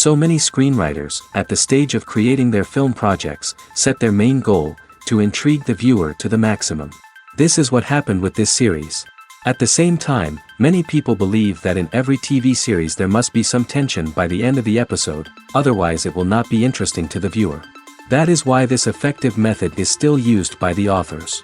So many screenwriters, at the stage of creating their film projects, set their main goal, to intrigue the viewer to the maximum. This is what happened with this series. At the same time, many people believe that in every TV series there must be some tension by the end of the episode, otherwise it will not be interesting to the viewer. That is why this effective method is still used by the authors.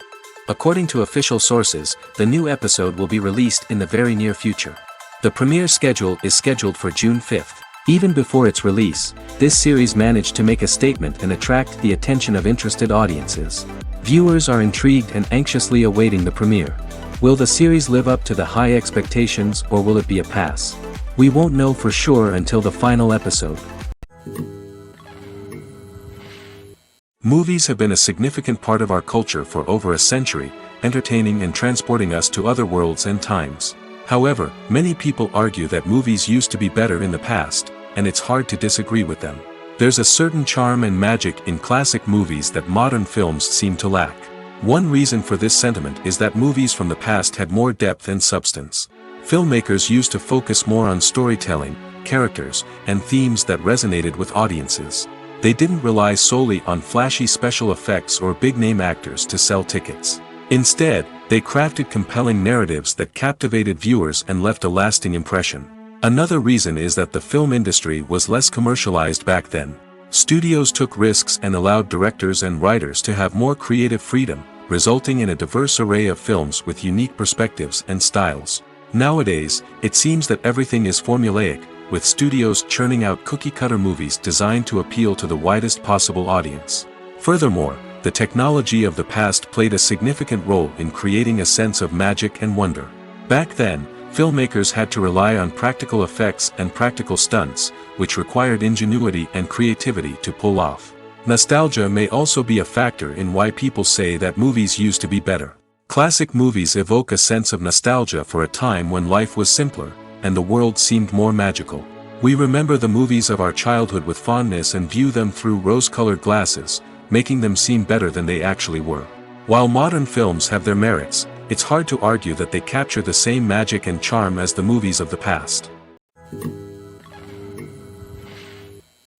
According to official sources, the new episode will be released in the very near future. The premiere schedule is scheduled for June 5th. Even before its release, this series managed to make a statement and attract the attention of interested audiences. Viewers are intrigued and anxiously awaiting the premiere. Will the series live up to the high expectations or will it be a pass? We won't know for sure until the final episode. Movies have been a significant part of our culture for over a century, entertaining and transporting us to other worlds and times. However, many people argue that movies used to be better in the past, and it's hard to disagree with them. There's a certain charm and magic in classic movies that modern films seem to lack. One reason for this sentiment is that movies from the past had more depth and substance. Filmmakers used to focus more on storytelling, characters, and themes that resonated with audiences. They didn't rely solely on flashy special effects or big-name actors to sell tickets. Instead, they crafted compelling narratives that captivated viewers and left a lasting impression. Another reason is that the film industry was less commercialized back then. Studios took risks and allowed directors and writers to have more creative freedom, resulting in a diverse array of films with unique perspectives and styles. Nowadays, it seems that everything is formulaic, with studios churning out cookie-cutter movies designed to appeal to the widest possible audience. Furthermore, the technology of the past played a significant role in creating a sense of magic and wonder. Back then, filmmakers had to rely on practical effects and practical stunts, which required ingenuity and creativity to pull off. Nostalgia may also be a factor in why people say that movies used to be better. Classic movies evoke a sense of nostalgia for a time when life was simpler, and the world seemed more magical. We remember the movies of our childhood with fondness and view them through rose-colored glasses, making them seem better than they actually were. While modern films have their merits, it's hard to argue that they capture the same magic and charm as the movies of the past.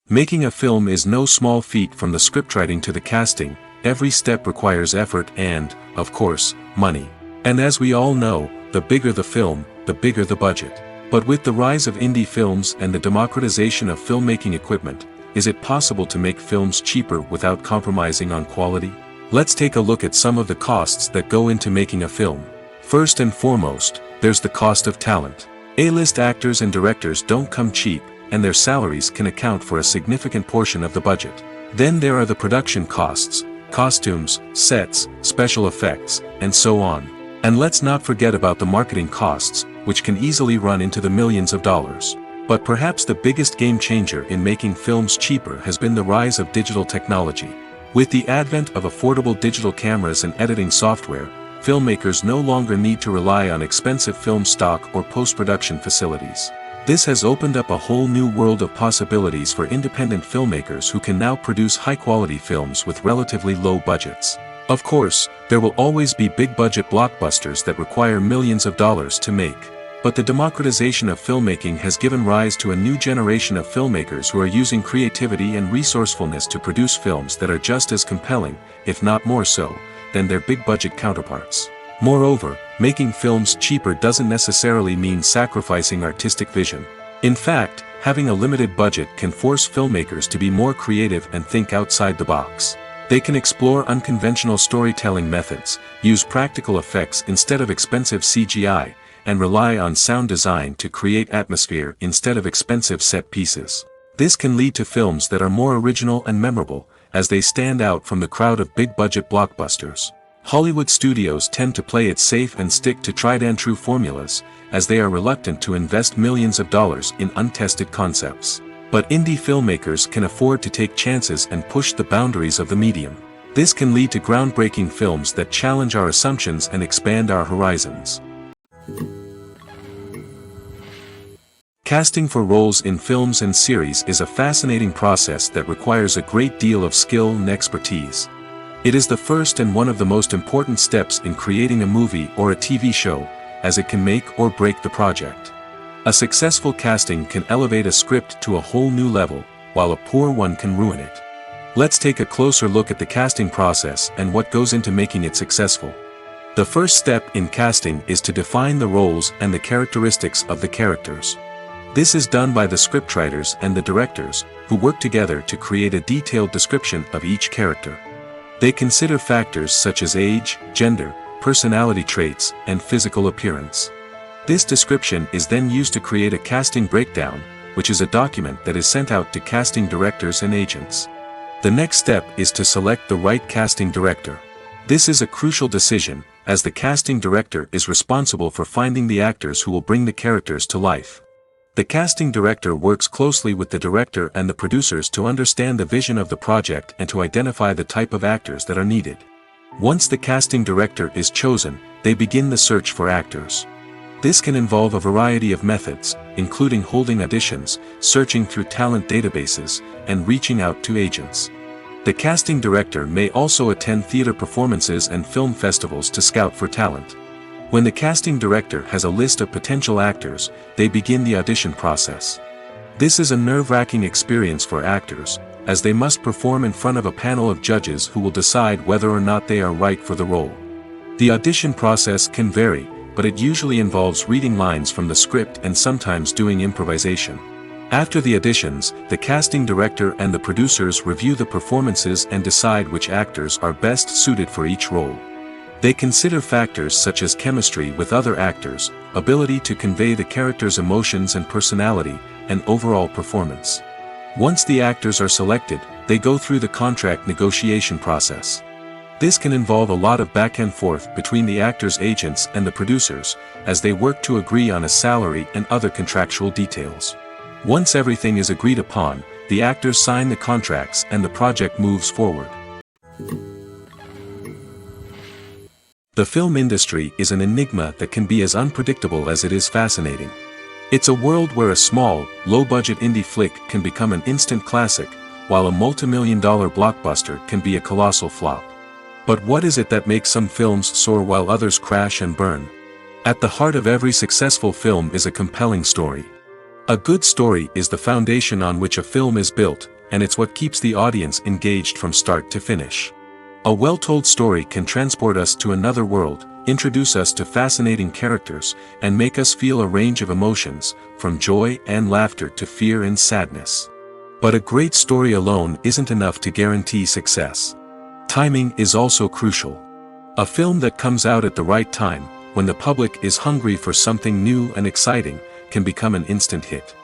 Making a film is no small feat. From the scriptwriting to the casting, every step requires effort and, of course, money. And as we all know, the bigger the film, the bigger the budget. But with the rise of indie films and the democratization of filmmaking equipment, is it possible to make films cheaper without compromising on quality? Let's take a look at some of the costs that go into making a film. First and foremost, there's the cost of talent. A-list actors and directors don't come cheap, and their salaries can account for a significant portion of the budget. Then there are the production costs, costumes, sets, special effects, and so on. And let's not forget about the marketing costs, which can easily run into the millions of dollars. But perhaps the biggest game changer in making films cheaper has been the rise of digital technology. With the advent of affordable digital cameras and editing software, filmmakers no longer need to rely on expensive film stock or post-production facilities. This has opened up a whole new world of possibilities for independent filmmakers who can now produce high-quality films with relatively low budgets. Of course, there will always be big-budget blockbusters that require millions of dollars to make. But the democratization of filmmaking has given rise to a new generation of filmmakers who are using creativity and resourcefulness to produce films that are just as compelling, if not more so, than their big-budget counterparts. Moreover, making films cheaper doesn't necessarily mean sacrificing artistic vision. In fact, having a limited budget can force filmmakers to be more creative and think outside the box. They can explore unconventional storytelling methods, use practical effects instead of expensive CGI, and rely on sound design to create atmosphere instead of expensive set pieces. This can lead to films that are more original and memorable, as they stand out from the crowd of big-budget blockbusters. Hollywood studios tend to play it safe and stick to tried-and-true formulas, as they are reluctant to invest millions of dollars in untested concepts. But indie filmmakers can afford to take chances and push the boundaries of the medium. This can lead to groundbreaking films that challenge our assumptions and expand our horizons. Casting for roles in films and series is a fascinating process that requires a great deal of skill and expertise. It is the first and one of the most important steps in creating a movie or a TV show, as it can make or break the project. A successful casting can elevate a script to a whole new level, while a poor one can ruin it. Let's take a closer look at the casting process and what goes into making it successful. The first step in casting is to define the roles and the characteristics of the characters. This is done by the scriptwriters and the directors, who work together to create a detailed description of each character. They consider factors such as age, gender, personality traits, and physical appearance. This description is then used to create a casting breakdown, which is a document that is sent out to casting directors and agents. The next step is to select the right casting director. This is a crucial decision, as the casting director is responsible for finding the actors who will bring the characters to life. The casting director works closely with the director and the producers to understand the vision of the project and to identify the type of actors that are needed. Once the casting director is chosen, they begin the search for actors. This can involve a variety of methods, including holding auditions, searching through talent databases, and reaching out to agents. The casting director may also attend theater performances and film festivals to scout for talent. When the casting director has a list of potential actors, they begin the audition process. This is a nerve-wracking experience for actors, as they must perform in front of a panel of judges who will decide whether or not they are right for the role. The audition process can vary, but it usually involves reading lines from the script and sometimes doing improvisation. After the auditions, the casting director and the producers review the performances and decide which actors are best suited for each role. They consider factors such as chemistry with other actors, ability to convey the character's emotions and personality, and overall performance. Once the actors are selected, they go through the contract negotiation process. This can involve a lot of back and forth between the actors' agents and the producers, as they work to agree on a salary and other contractual details. Once everything is agreed upon, the actors sign the contracts and the project moves forward. The film industry is an enigma that can be as unpredictable as it is fascinating. It's a world where a small, low-budget indie flick can become an instant classic, while a multi-million-dollar blockbuster can be a colossal flop. But what is it that makes some films soar while others crash and burn? At the heart of every successful film is a compelling story. A good story is the foundation on which a film is built, and it's what keeps the audience engaged from start to finish. A well-told story can transport us to another world, introduce us to fascinating characters, and make us feel a range of emotions, from joy and laughter to fear and sadness. But a great story alone isn't enough to guarantee success. Timing is also crucial. A film that comes out at the right time, when the public is hungry for something new and exciting, can become an instant hit.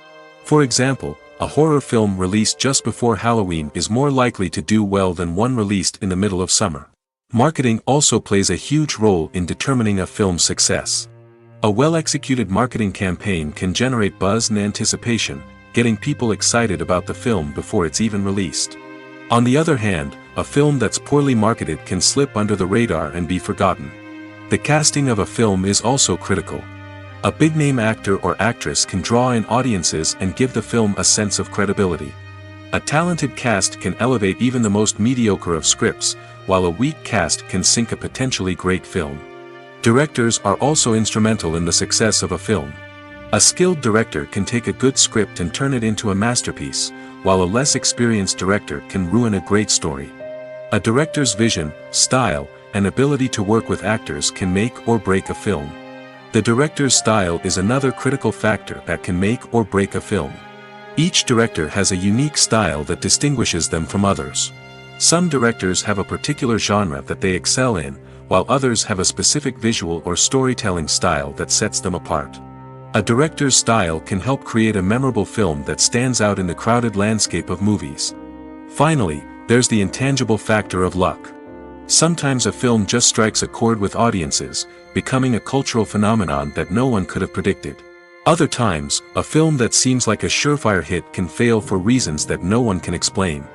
For example, a horror film released just before Halloween is more likely to do well than one released in the middle of summer. Marketing also plays a huge role in determining a film's success. A well-executed marketing campaign can generate buzz and anticipation, getting people excited about the film before it's even released. On the other hand, a film that's poorly marketed can slip under the radar and be forgotten. The casting of a film is also critical. A big-name actor or actress can draw in audiences and give the film a sense of credibility. A talented cast can elevate even the most mediocre of scripts, while a weak cast can sink a potentially great film. Directors are also instrumental in the success of a film. A skilled director can take a good script and turn it into a masterpiece, while a less experienced director can ruin a great story. A director's vision, style, and ability to work with actors can make or break a film. The director's style is another critical factor that can make or break a film. Each director has a unique style that distinguishes them from others. Some directors have a particular genre that they excel in, while others have a specific visual or storytelling style that sets them apart. A director's style can help create a memorable film that stands out in the crowded landscape of movies. Finally, there's the intangible factor of luck. Sometimes a film just strikes a chord with audiences, becoming a cultural phenomenon that no one could have predicted. Other times, a film that seems like a surefire hit can fail for reasons that no one can explain.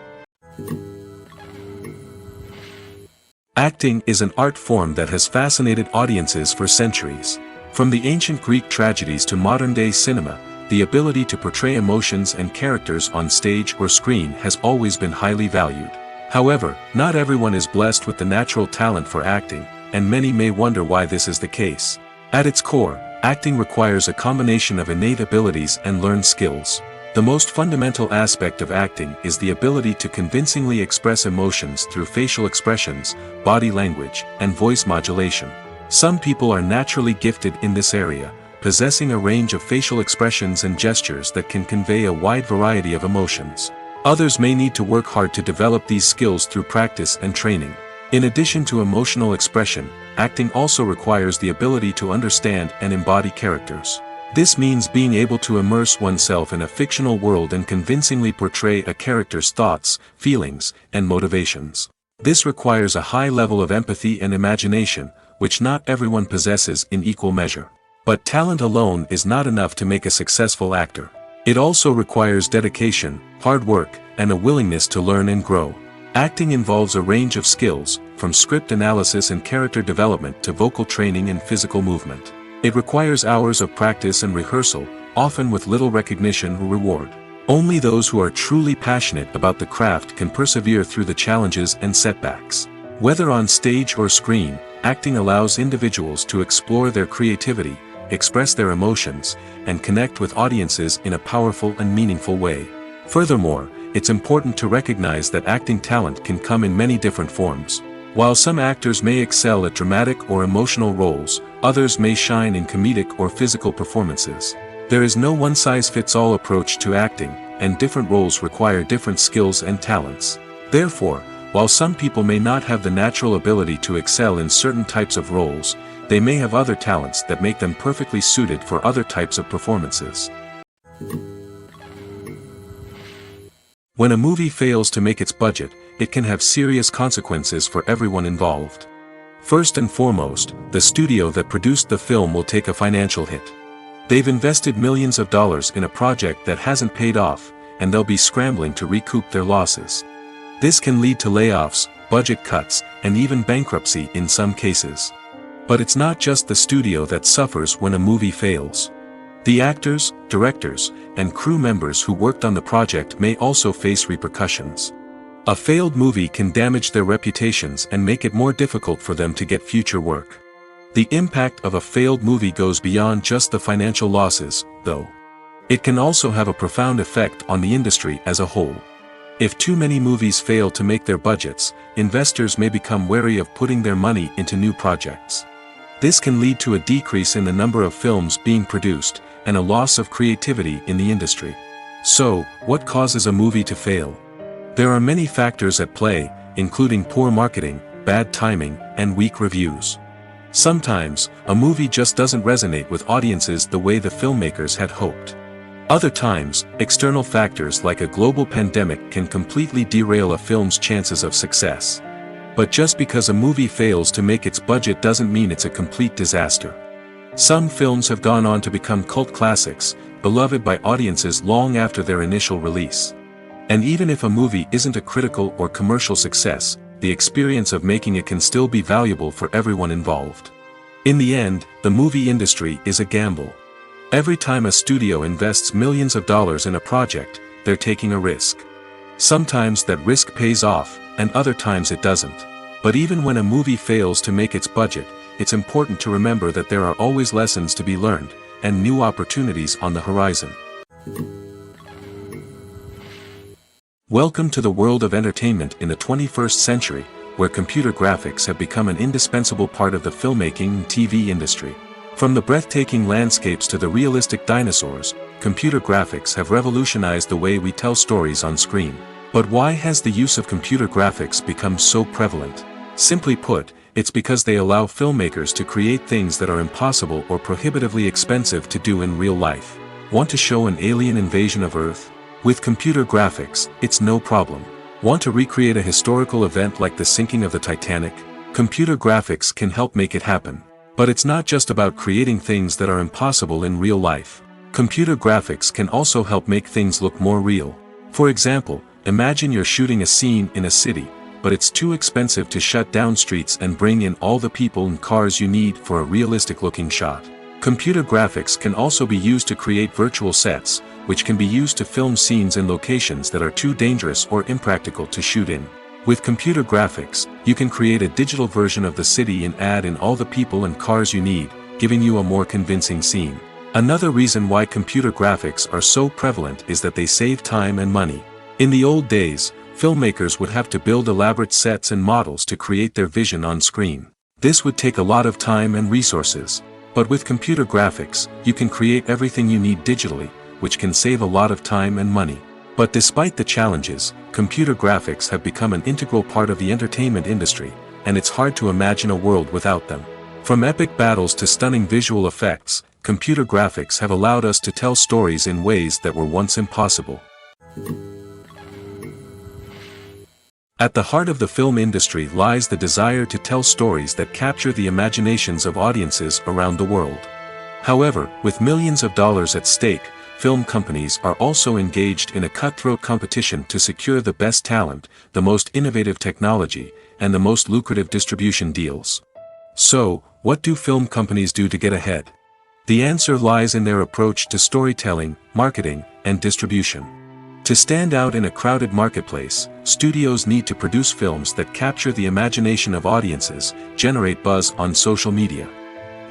Acting is an art form that has fascinated audiences for centuries. From the ancient Greek tragedies to modern-day cinema, the ability to portray emotions and characters on stage or screen has always been highly valued. However, not everyone is blessed with the natural talent for acting, and many may wonder why this is the case. At its core, Acting requires a combination of innate abilities and learned skills. The most fundamental aspect of acting is the ability to convincingly express emotions through facial expressions, body language, and voice modulation. Some people are naturally gifted in this area, possessing a range of facial expressions and gestures that can convey a wide variety of emotions. Others may need to work hard to develop these skills through practice and training. In addition to emotional expression, acting also requires the ability to understand and embody characters. This means being able to immerse oneself in a fictional world and convincingly portray a character's thoughts, feelings, and motivations. This requires a high level of empathy and imagination, which not everyone possesses in equal measure. But talent alone is not enough to make a successful actor. It also requires dedication, hard work, and a willingness to learn and grow. Acting involves a range of skills, from script analysis and character development to vocal training and physical movement. It requires hours of practice and rehearsal, often with little recognition or reward. Only those who are truly passionate about the craft can persevere through the challenges and setbacks. Whether on stage or screen, acting allows individuals to explore their creativity, express their emotions, and connect with audiences in a powerful and meaningful way. Furthermore, it's important to recognize that acting talent can come in many different forms. While some actors may excel at dramatic or emotional roles, others may shine in comedic or physical performances. There is no one-size-fits-all approach to acting, and different roles require different skills and talents. Therefore, while some people may not have the natural ability to excel in certain types of roles, they may have other talents that make them perfectly suited for other types of performances. When a movie fails to make its budget, it can have serious consequences for everyone involved. First and foremost, the studio that produced the film will take a financial hit. They've invested millions of dollars in a project that hasn't paid off, and they'll be scrambling to recoup their losses. This can lead to layoffs, budget cuts, and even bankruptcy in some cases. But it's not just the studio that suffers when a movie fails. The actors, directors, and crew members who worked on the project may also face repercussions. A failed movie can damage their reputations and make it more difficult for them to get future work. The impact of a failed movie goes beyond just the financial losses, though. It can also have a profound effect on the industry as a whole. If too many movies fail to make their budgets, investors may become wary of putting their money into new projects. This can lead to a decrease in the number of films being produced, and a loss of creativity in the industry. So, what causes a movie to fail? There are many factors at play, including poor marketing, bad timing, and weak reviews. Sometimes, a movie just doesn't resonate with audiences the way the filmmakers had hoped. Other times, external factors like a global pandemic can completely derail a film's chances of success. But just because a movie fails to make its budget doesn't mean it's a complete disaster. Some films have gone on to become cult classics, beloved by audiences long after their initial release. And even if a movie isn't a critical or commercial success, the experience of making it can still be valuable for everyone involved. In the end, the movie industry is a gamble. Every time a studio invests millions of dollars in a project, they're taking a risk. Sometimes that risk pays off, and other times it doesn't. But even when a movie fails to make its budget, it's important to remember that there are always lessons to be learned, and new opportunities on the horizon. Welcome to the world of entertainment in the 21st century, where computer graphics have become an indispensable part of the filmmaking and TV industry. From the breathtaking landscapes to the realistic dinosaurs, computer graphics have revolutionized the way we tell stories on screen. But why has the use of computer graphics become so prevalent? Simply put, it's because they allow filmmakers to create things that are impossible or prohibitively expensive to do in real life. Want to show an alien invasion of Earth? With computer graphics, it's no problem. Want to recreate a historical event like the sinking of the Titanic? Computer graphics can help make it happen. But it's not just about creating things that are impossible in real life. Computer graphics can also help make things look more real. For example, imagine you're shooting a scene in a city, but it's too expensive to shut down streets and bring in all the people and cars you need for a realistic-looking shot. Computer graphics can also be used to create virtual sets, which can be used to film scenes in locations that are too dangerous or impractical to shoot in. With computer graphics, you can create a digital version of the city and add in all the people and cars you need, giving you a more convincing scene. Another reason why computer graphics are so prevalent is that they save time and money. In the old days, filmmakers would have to build elaborate sets and models to create their vision on screen. This would take a lot of time and resources. But with computer graphics, you can create everything you need digitally, which can save a lot of time and money. But despite the challenges, computer graphics have become an integral part of the entertainment industry, and it's hard to imagine a world without them. From epic battles to stunning visual effects, computer graphics have allowed us to tell stories in ways that were once impossible. At the heart of the film industry lies the desire to tell stories that capture the imaginations of audiences around the world. However, with millions of dollars at stake, film companies are also engaged in a cutthroat competition to secure the best talent, the most innovative technology, and the most lucrative distribution deals. So, what do film companies do to get ahead? The answer lies in their approach to storytelling, marketing, and distribution. To stand out in a crowded marketplace, studios need to produce films that capture the imagination of audiences, generate buzz on social media.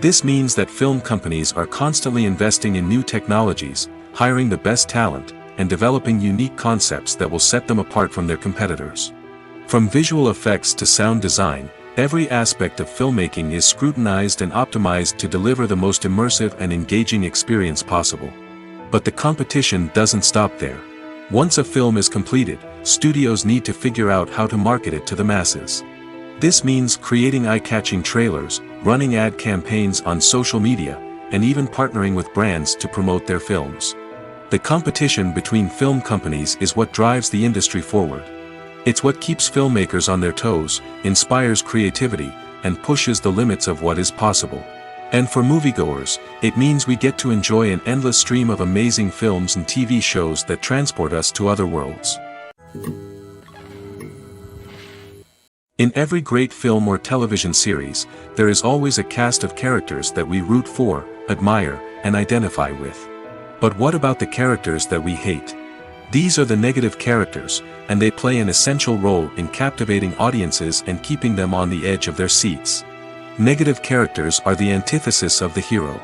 This means that film companies are constantly investing in new technologies, hiring the best talent, and developing unique concepts that will set them apart from their competitors. From visual effects to sound design, every aspect of filmmaking is scrutinized and optimized to deliver the most immersive and engaging experience possible. But the competition doesn't stop there. Once a film is completed, studios need to figure out how to market it to the masses. This means creating eye-catching trailers, running ad campaigns on social media, and even partnering with brands to promote their films. The competition between film companies is what drives the industry forward. It's what keeps filmmakers on their toes, inspires creativity, and pushes the limits of what is possible. And for moviegoers, it means we get to enjoy an endless stream of amazing films and TV shows that transport us to other worlds. In every great film or television series, there is always a cast of characters that we root for, admire, and identify with. But what about the characters that we hate? These are the negative characters, and they play an essential role in captivating audiences and keeping them on the edge of their seats. Negative characters are the antithesis of the hero.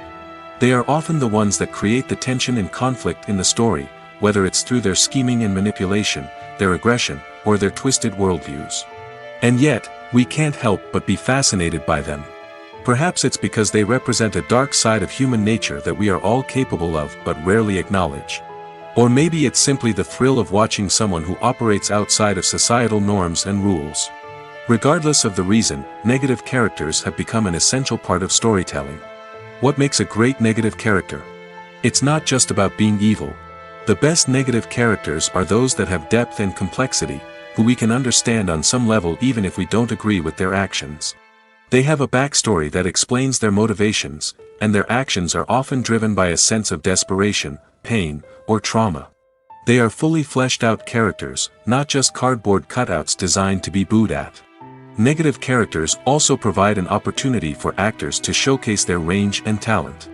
They are often the ones that create the tension and conflict in the story, whether it's through their scheming and manipulation, their aggression, or their twisted worldviews. And yet, we can't help but be fascinated by them. Perhaps it's because they represent a dark side of human nature that we are all capable of but rarely acknowledge. Or maybe it's simply the thrill of watching someone who operates outside of societal norms and rules. Regardless of the reason, negative characters have become an essential part of storytelling. What makes a great negative character? It's not just about being evil. The best negative characters are those that have depth and complexity, who we can understand on some level even if we don't agree with their actions. They have a backstory that explains their motivations, and their actions are often driven by a sense of desperation, pain, or trauma. They are fully fleshed out characters, not just cardboard cutouts designed to be booed at. Negative characters also provide an opportunity for actors to showcase their range and talent.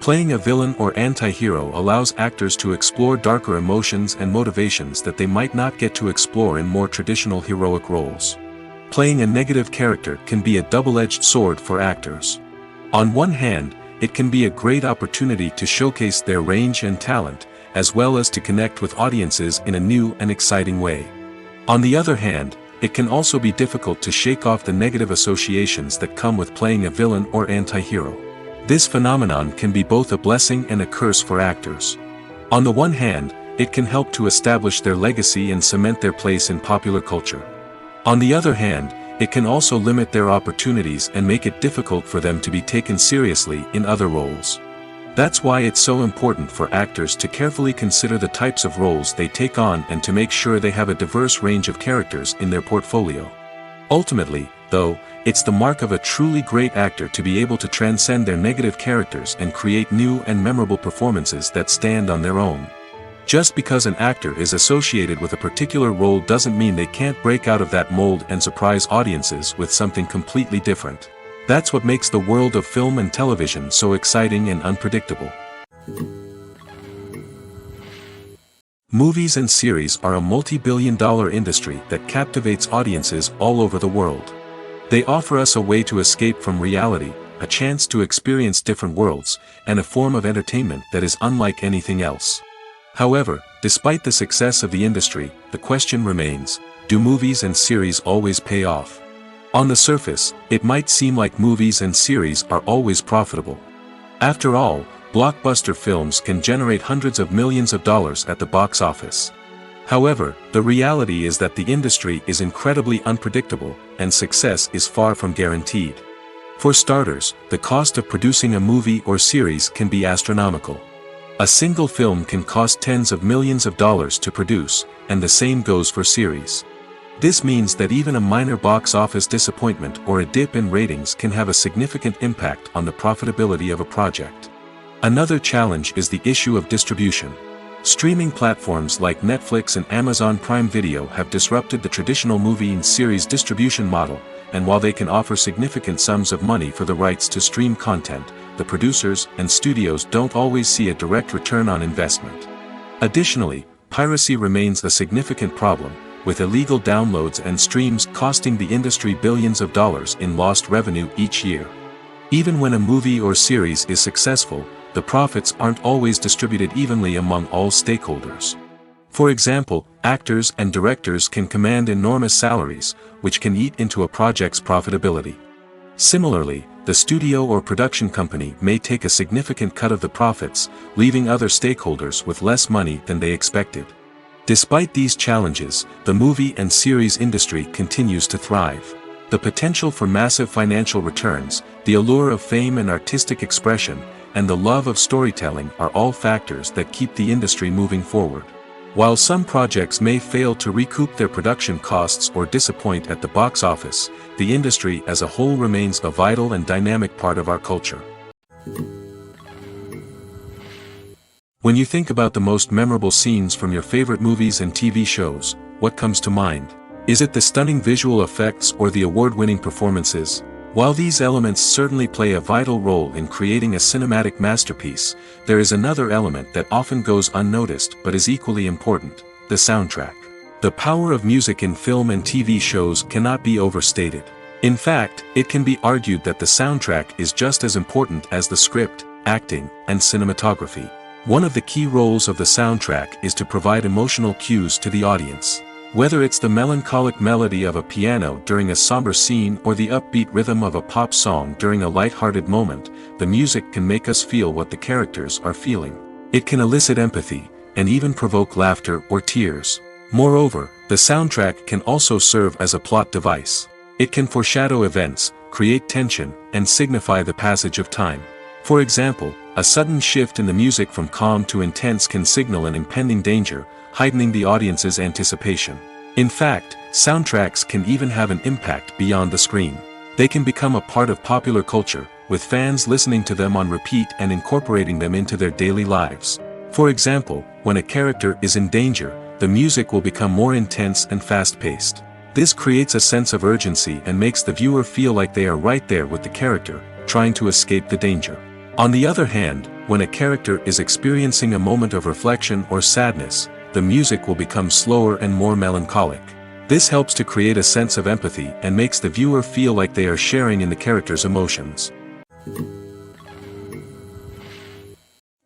Playing a villain or anti-hero allows actors to explore darker emotions and motivations that they might not get to explore in more traditional heroic roles. Playing a negative character can be a double-edged sword for actors. On one hand, it can be a great opportunity to showcase their range and talent, as well as to connect with audiences in a new and exciting way. On the other hand, it can also be difficult to shake off the negative associations that come with playing a villain or anti-hero. This phenomenon can be both a blessing and a curse for actors. On the one hand, it can help to establish their legacy and cement their place in popular culture. On the other hand, it can also limit their opportunities and make it difficult for them to be taken seriously in other roles. That's why it's so important for actors to carefully consider the types of roles they take on and to make sure they have a diverse range of characters in their portfolio. Ultimately, though, it's the mark of a truly great actor to be able to transcend their negative characters and create new and memorable performances that stand on their own. Just because an actor is associated with a particular role doesn't mean they can't break out of that mold and surprise audiences with something completely different. That's what makes the world of film and television so exciting and unpredictable. Movies and series are a multi-billion-dollar industry that captivates audiences all over the world. They offer us a way to escape from reality, a chance to experience different worlds, and a form of entertainment that is unlike anything else. However, despite the success of the industry, the question remains, do movies and series always pay off? On the surface, it might seem like movies and series are always profitable. After all, blockbuster films can generate hundreds of millions of dollars at the box office. However, the reality is that the industry is incredibly unpredictable, and success is far from guaranteed. For starters, the cost of producing a movie or series can be astronomical. A single film can cost tens of millions of dollars to produce, and the same goes for series. This means that even a minor box office disappointment or a dip in ratings can have a significant impact on the profitability of a project. Another challenge is the issue of distribution. Streaming platforms like Netflix and Amazon Prime Video have disrupted the traditional movie and series distribution model, and while they can offer significant sums of money for the rights to stream content, the producers and studios don't always see a direct return on investment. Additionally, piracy remains a significant problem, with illegal downloads and streams costing the industry billions of dollars in lost revenue each year. Even when a movie or series is successful, the profits aren't always distributed evenly among all stakeholders. For example, actors and directors can command enormous salaries, which can eat into a project's profitability. Similarly, the studio or production company may take a significant cut of the profits, leaving other stakeholders with less money than they expected. Despite these challenges, the movie and series industry continues to thrive. The potential for massive financial returns, the allure of fame and artistic expression, and the love of storytelling are all factors that keep the industry moving forward. While some projects may fail to recoup their production costs or disappoint at the box office, the industry as a whole remains a vital and dynamic part of our culture. When you think about the most memorable scenes from your favorite movies and TV shows, what comes to mind? Is it the stunning visual effects or the award-winning performances? While these elements certainly play a vital role in creating a cinematic masterpiece, there is another element that often goes unnoticed but is equally important: the soundtrack. The power of music in film and TV shows cannot be overstated. In fact, it can be argued that the soundtrack is just as important as the script, acting, and cinematography. One of the key roles of the soundtrack is to provide emotional cues to the audience. Whether it's the melancholic melody of a piano during a somber scene or the upbeat rhythm of a pop song during a light-hearted moment, the music can make us feel what the characters are feeling. It can elicit empathy, and even provoke laughter or tears. Moreover, the soundtrack can also serve as a plot device. It can foreshadow events, create tension, and signify the passage of time. For example, a sudden shift in the music from calm to intense can signal an impending danger, heightening the audience's anticipation. In fact, soundtracks can even have an impact beyond the screen. They can become a part of popular culture, with fans listening to them on repeat and incorporating them into their daily lives. For example, when a character is in danger, the music will become more intense and fast-paced. This creates a sense of urgency and makes the viewer feel like they are right there with the character, trying to escape the danger. On the other hand, when a character is experiencing a moment of reflection or sadness, the music will become slower and more melancholic. This helps to create a sense of empathy and makes the viewer feel like they are sharing in the character's emotions.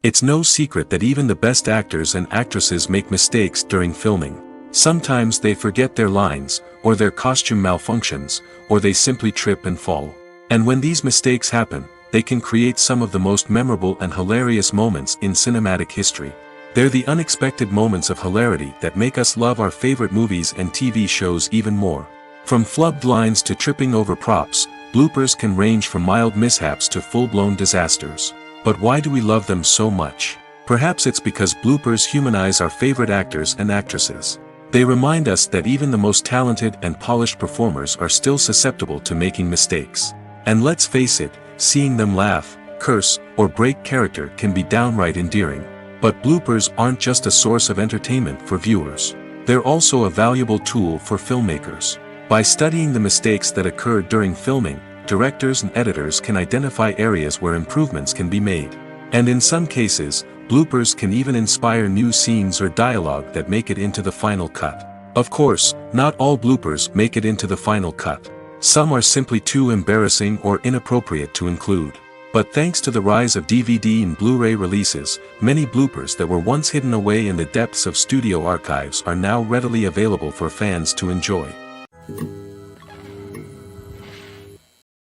It's no secret that even the best actors and actresses make mistakes during filming. Sometimes they forget their lines, or their costume malfunctions, or they simply trip and fall. And when these mistakes happen, they can create some of the most memorable and hilarious moments in cinematic history. They're the unexpected moments of hilarity that make us love our favorite movies and TV shows even more. From flubbed lines to tripping over props, bloopers can range from mild mishaps to full-blown disasters. But why do we love them so much? Perhaps it's because bloopers humanize our favorite actors and actresses. They remind us that even the most talented and polished performers are still susceptible to making mistakes. And let's face it, seeing them laugh, curse, or break character can be downright endearing. But bloopers aren't just a source of entertainment for viewers. They're also a valuable tool for filmmakers. By studying the mistakes that occurred during filming, directors and editors can identify areas where improvements can be made. And in some cases, bloopers can even inspire new scenes or dialogue that make it into the final cut. Of course, not all bloopers make it into the final cut. Some are simply too embarrassing or inappropriate to include. But thanks to the rise of DVD and Blu-ray releases, many bloopers that were once hidden away in the depths of studio archives are now readily available for fans to enjoy.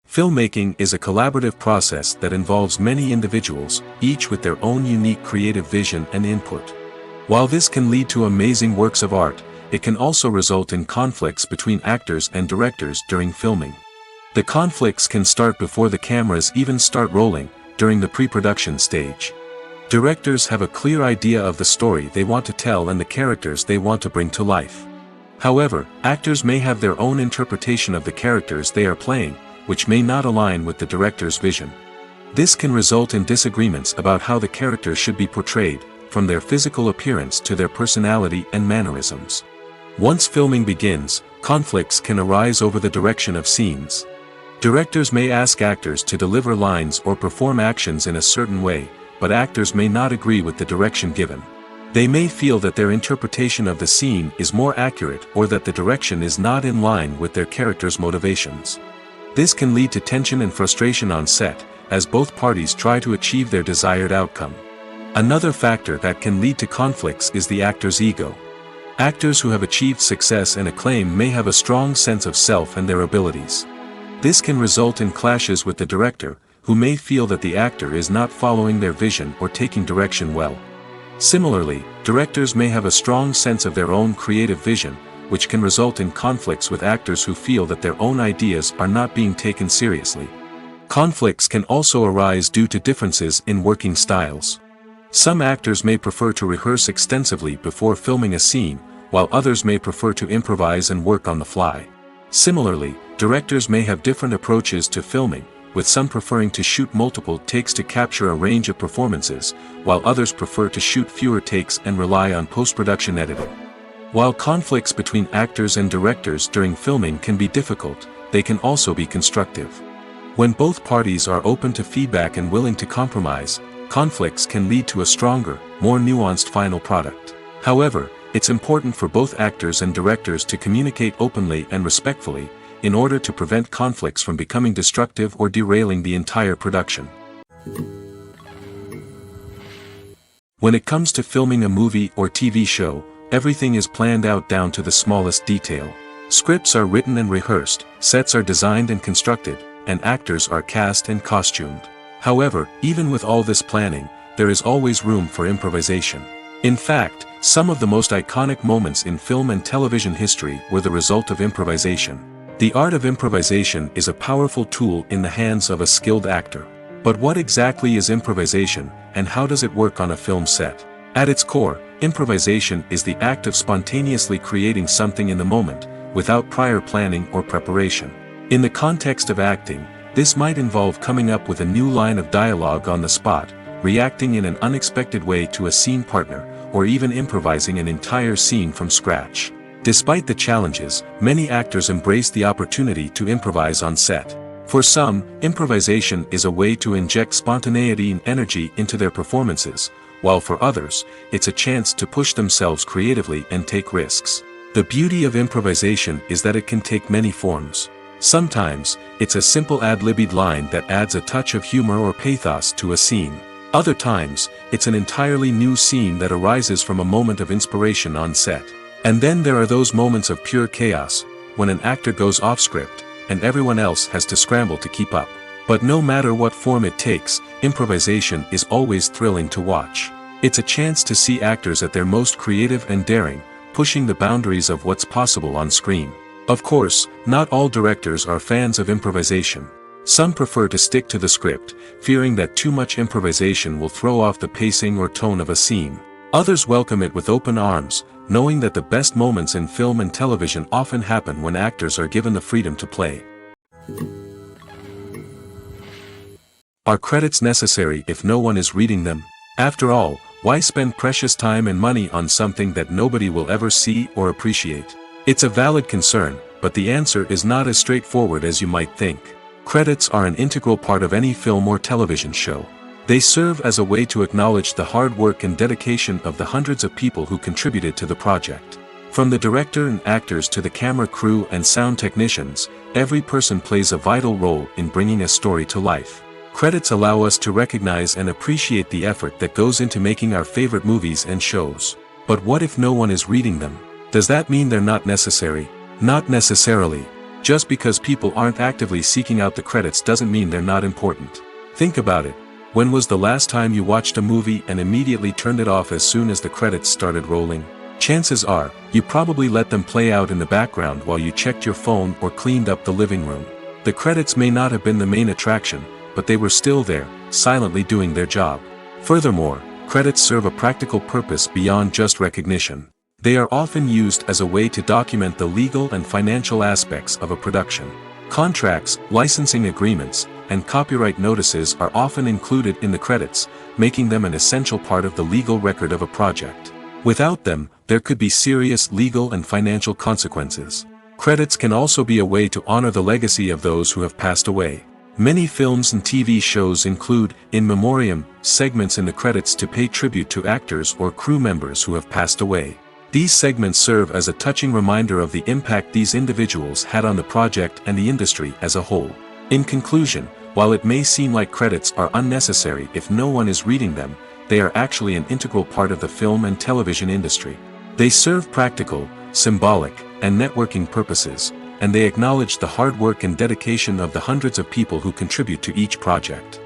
Filmmaking is a collaborative process that involves many individuals, each with their own unique creative vision and input. While this can lead to amazing works of art, it can also result in conflicts between actors and directors during filming. The conflicts can start before the cameras even start rolling, during the pre-production stage. Directors have a clear idea of the story they want to tell and the characters they want to bring to life. However, actors may have their own interpretation of the characters they are playing, which may not align with the director's vision. This can result in disagreements about how the characters should be portrayed, from their physical appearance to their personality and mannerisms. Once filming begins, conflicts can arise over the direction of scenes. Directors may ask actors to deliver lines or perform actions in a certain way, but actors may not agree with the direction given. They may feel that their interpretation of the scene is more accurate or that the direction is not in line with their character's motivations. This can lead to tension and frustration on set, as both parties try to achieve their desired outcome. Another factor that can lead to conflicts is the actor's ego. Actors who have achieved success and acclaim may have a strong sense of self and their abilities. This can result in clashes with the director, who may feel that the actor is not following their vision or taking direction well. Similarly, directors may have a strong sense of their own creative vision, which can result in conflicts with actors who feel that their own ideas are not being taken seriously. Conflicts can also arise due to differences in working styles. Some actors may prefer to rehearse extensively before filming a scene, while others may prefer to improvise and work on the fly. Similarly, directors may have different approaches to filming, with some preferring to shoot multiple takes to capture a range of performances, while others prefer to shoot fewer takes and rely on post-production editing. While conflicts between actors and directors during filming can be difficult, they can also be constructive. When both parties are open to feedback and willing to compromise, conflicts can lead to a stronger, more nuanced final product. However, it's important for both actors and directors to communicate openly and respectfully, in order to prevent conflicts from becoming destructive or derailing the entire production. When it comes to filming a movie or TV show, everything is planned out down to the smallest detail. Scripts are written and rehearsed, sets are designed and constructed, and actors are cast and costumed. However, even with all this planning, there is always room for improvisation. In fact, some of the most iconic moments in film and television history were the result of improvisation. The art of improvisation is a powerful tool in the hands of a skilled actor. But what exactly is improvisation, and how does it work on a film set? At its core, improvisation is the act of spontaneously creating something in the moment, without prior planning or preparation. In the context of acting, this might involve coming up with a new line of dialogue on the spot, reacting in an unexpected way to a scene partner, or even improvising an entire scene from scratch. Despite the challenges, many actors embrace the opportunity to improvise on set. For some, improvisation is a way to inject spontaneity and energy into their performances, while for others, it's a chance to push themselves creatively and take risks. The beauty of improvisation is that it can take many forms. Sometimes, it's a simple ad-libbed line that adds a touch of humor or pathos to a scene. Other times, it's an entirely new scene that arises from a moment of inspiration on set. And then there are those moments of pure chaos, when an actor goes off script, and everyone else has to scramble to keep up. But no matter what form it takes, improvisation is always thrilling to watch. It's a chance to see actors at their most creative and daring, pushing the boundaries of what's possible on screen. Of course, not all directors are fans of improvisation. Some prefer to stick to the script, fearing that too much improvisation will throw off the pacing or tone of a scene. Others welcome it with open arms, knowing that the best moments in film and television often happen when actors are given the freedom to play. Are credits necessary if no one is reading them? After all, why spend precious time and money on something that nobody will ever see or appreciate? It's a valid concern, but the answer is not as straightforward as you might think. Credits are an integral part of any film or television show. They serve as a way to acknowledge the hard work and dedication of the hundreds of people who contributed to the project. From the director and actors to the camera crew and sound technicians, every person plays a vital role in bringing a story to life. Credits allow us to recognize and appreciate the effort that goes into making our favorite movies and shows. But what if no one is reading them? Does that mean they're not necessary? Not necessarily. Just because people aren't actively seeking out the credits doesn't mean they're not important. Think about it. When was the last time you watched a movie and immediately turned it off as soon as the credits started rolling? Chances are, you probably let them play out in the background while you checked your phone or cleaned up the living room. The credits may not have been the main attraction, but they were still there, silently doing their job. Furthermore, credits serve a practical purpose beyond just recognition. They are often used as a way to document the legal and financial aspects of a production. Contracts, licensing agreements, and copyright notices are often included in the credits, making them an essential part of the legal record of a project. Without them, there could be serious legal and financial consequences. Credits can also be a way to honor the legacy of those who have passed away. Many films and TV shows include in memoriam segments in the credits to pay tribute to actors or crew members who have passed away. These segments serve as a touching reminder of the impact these individuals had on the project and the industry as a whole. In conclusion, while it may seem like credits are unnecessary if no one is reading them, they are actually an integral part of the film and television industry. They serve practical, symbolic, and networking purposes, and they acknowledge the hard work and dedication of the hundreds of people who contribute to each project.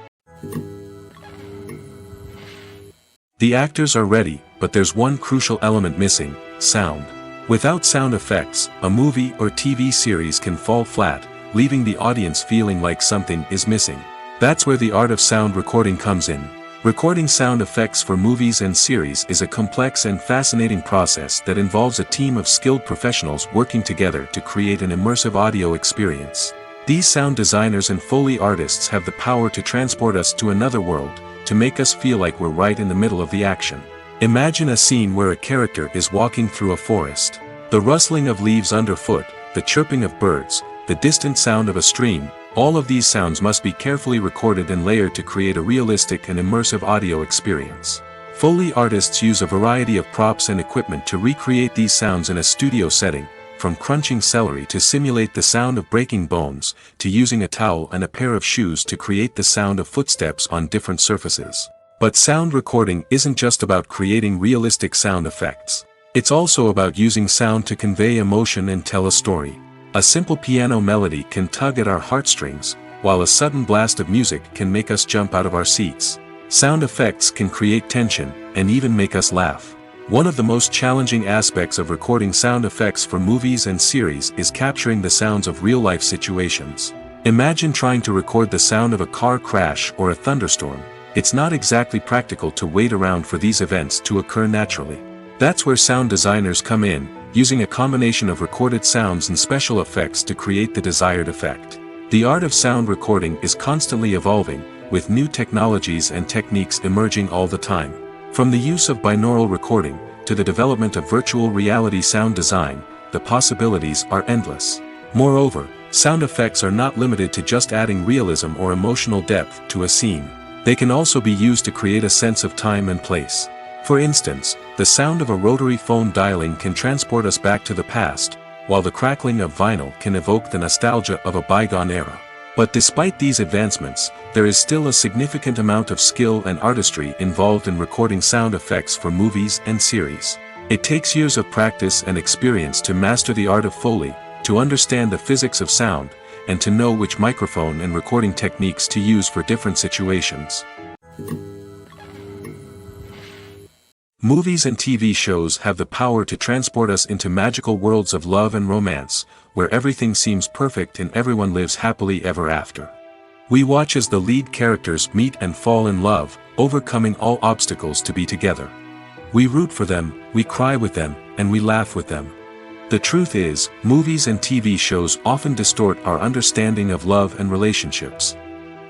The actors are ready, but there's one crucial element missing: sound. Without sound effects, a movie or TV series can fall flat, leaving the audience feeling like something is missing. That's where the art of sound recording comes in. Recording sound effects for movies and series is a complex and fascinating process that involves a team of skilled professionals working together to create an immersive audio experience. These sound designers and Foley artists have the power to transport us to another world, to make us feel like we're right in the middle of the action. Imagine a scene where a character is walking through a forest. The rustling of leaves underfoot, the chirping of birds, the distant sound of a stream, all of these sounds must be carefully recorded and layered to create a realistic and immersive audio experience. Foley artists use a variety of props and equipment to recreate these sounds in a studio setting, from crunching celery to simulate the sound of breaking bones, to using a towel and a pair of shoes to create the sound of footsteps on different surfaces. But sound recording isn't just about creating realistic sound effects. It's also about using sound to convey emotion and tell a story. A simple piano melody can tug at our heartstrings, while a sudden blast of music can make us jump out of our seats. Sound effects can create tension, and even make us laugh. One of the most challenging aspects of recording sound effects for movies and series is capturing the sounds of real-life situations. Imagine trying to record the sound of a car crash or a thunderstorm. It's not exactly practical to wait around for these events to occur naturally. That's where sound designers come in, using a combination of recorded sounds and special effects to create the desired effect. The art of sound recording is constantly evolving, with new technologies and techniques emerging all the time. From the use of binaural recording, to the development of virtual reality sound design, the possibilities are endless. Moreover, sound effects are not limited to just adding realism or emotional depth to a scene. They can also be used to create a sense of time and place. For instance, the sound of a rotary phone dialing can transport us back to the past, while the crackling of vinyl can evoke the nostalgia of a bygone era. But despite these advancements, there is still a significant amount of skill and artistry involved in recording sound effects for movies and series. It takes years of practice and experience to master the art of Foley, to understand the physics of sound, and to know which microphone and recording techniques to use for different situations. Movies and TV shows have the power to transport us into magical worlds of love and romance, where everything seems perfect and everyone lives happily ever after. We watch as the lead characters meet and fall in love, overcoming all obstacles to be together. We root for them, we cry with them, and we laugh with them. The truth is, movies and TV shows often distort our understanding of love and relationships.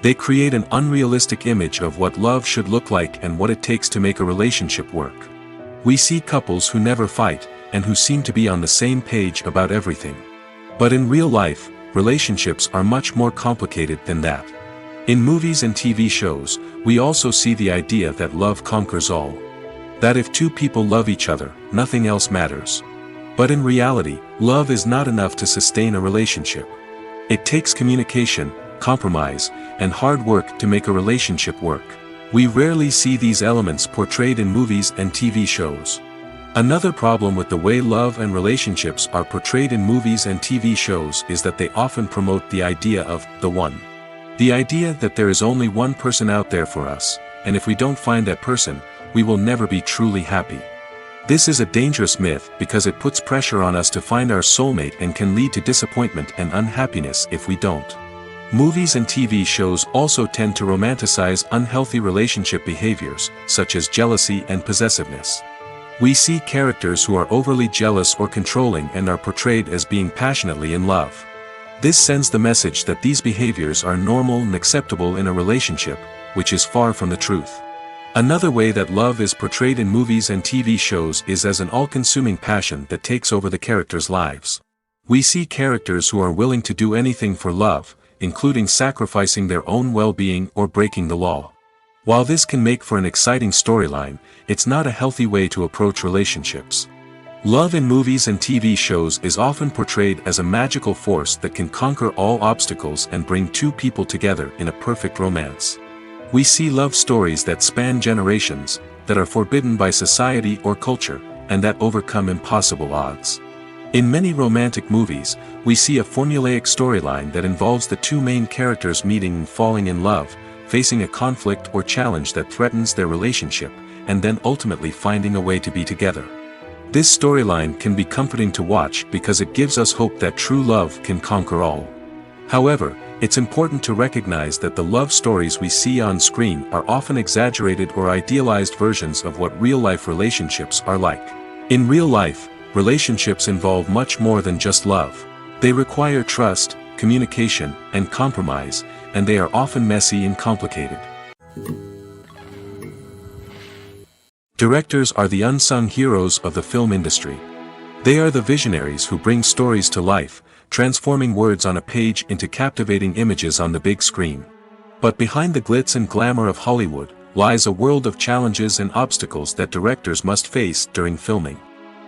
They create an unrealistic image of what love should look like and what it takes to make a relationship work. We see couples who never fight, and who seem to be on the same page about everything. But in real life, relationships are much more complicated than that. In movies and TV shows, we also see the idea that love conquers all. That if two people love each other, nothing else matters. But in reality, love is not enough to sustain a relationship. It takes communication, compromise, and hard work to make a relationship work. We rarely see these elements portrayed in movies and TV shows. Another problem with the way love and relationships are portrayed in movies and TV shows is that they often promote the idea of the one. The idea that there is only one person out there for us, and if we don't find that person, we will never be truly happy. This is a dangerous myth because it puts pressure on us to find our soulmate and can lead to disappointment and unhappiness if we don't. Movies and TV shows also tend to romanticize unhealthy relationship behaviors, such as jealousy and possessiveness. We see characters who are overly jealous or controlling and are portrayed as being passionately in love. This sends the message that these behaviors are normal and acceptable in a relationship, which is far from the truth. Another way that love is portrayed in movies and TV shows is as an all-consuming passion that takes over the characters' lives. We see characters who are willing to do anything for love, including sacrificing their own well-being or breaking the law. While this can make for an exciting storyline, it's not a healthy way to approach relationships. Love in movies and TV shows is often portrayed as a magical force that can conquer all obstacles and bring two people together in a perfect romance. We see love stories that span generations, that are forbidden by society or culture, and that overcome impossible odds. In many romantic movies, we see a formulaic storyline that involves the two main characters meeting and falling in love, facing a conflict or challenge that threatens their relationship, and then ultimately finding a way to be together. This storyline can be comforting to watch because it gives us hope that true love can conquer all. However, it's important to recognize that the love stories we see on screen are often exaggerated or idealized versions of what real-life relationships are like. In real life, relationships involve much more than just love. They require trust, communication, and compromise, and they are often messy and complicated. Directors are the unsung heroes of the film industry. They are the visionaries who bring stories to life, transforming words on a page into captivating images on the big screen. But behind the glitz and glamour of Hollywood, lies a world of challenges and obstacles that directors must face during filming.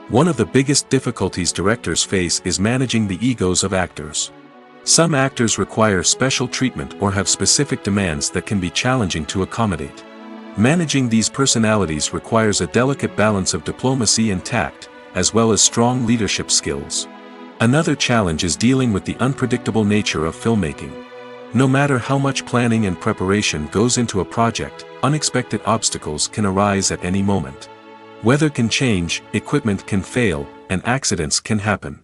One of the biggest difficulties directors face is managing the egos of actors. Some actors require special treatment or have specific demands that can be challenging to accommodate. Managing these personalities requires a delicate balance of diplomacy and tact, as well as strong leadership skills. Another challenge is dealing with the unpredictable nature of filmmaking. No matter how much planning and preparation goes into a project, unexpected obstacles can arise at any moment. Weather can change, equipment can fail, and accidents can happen.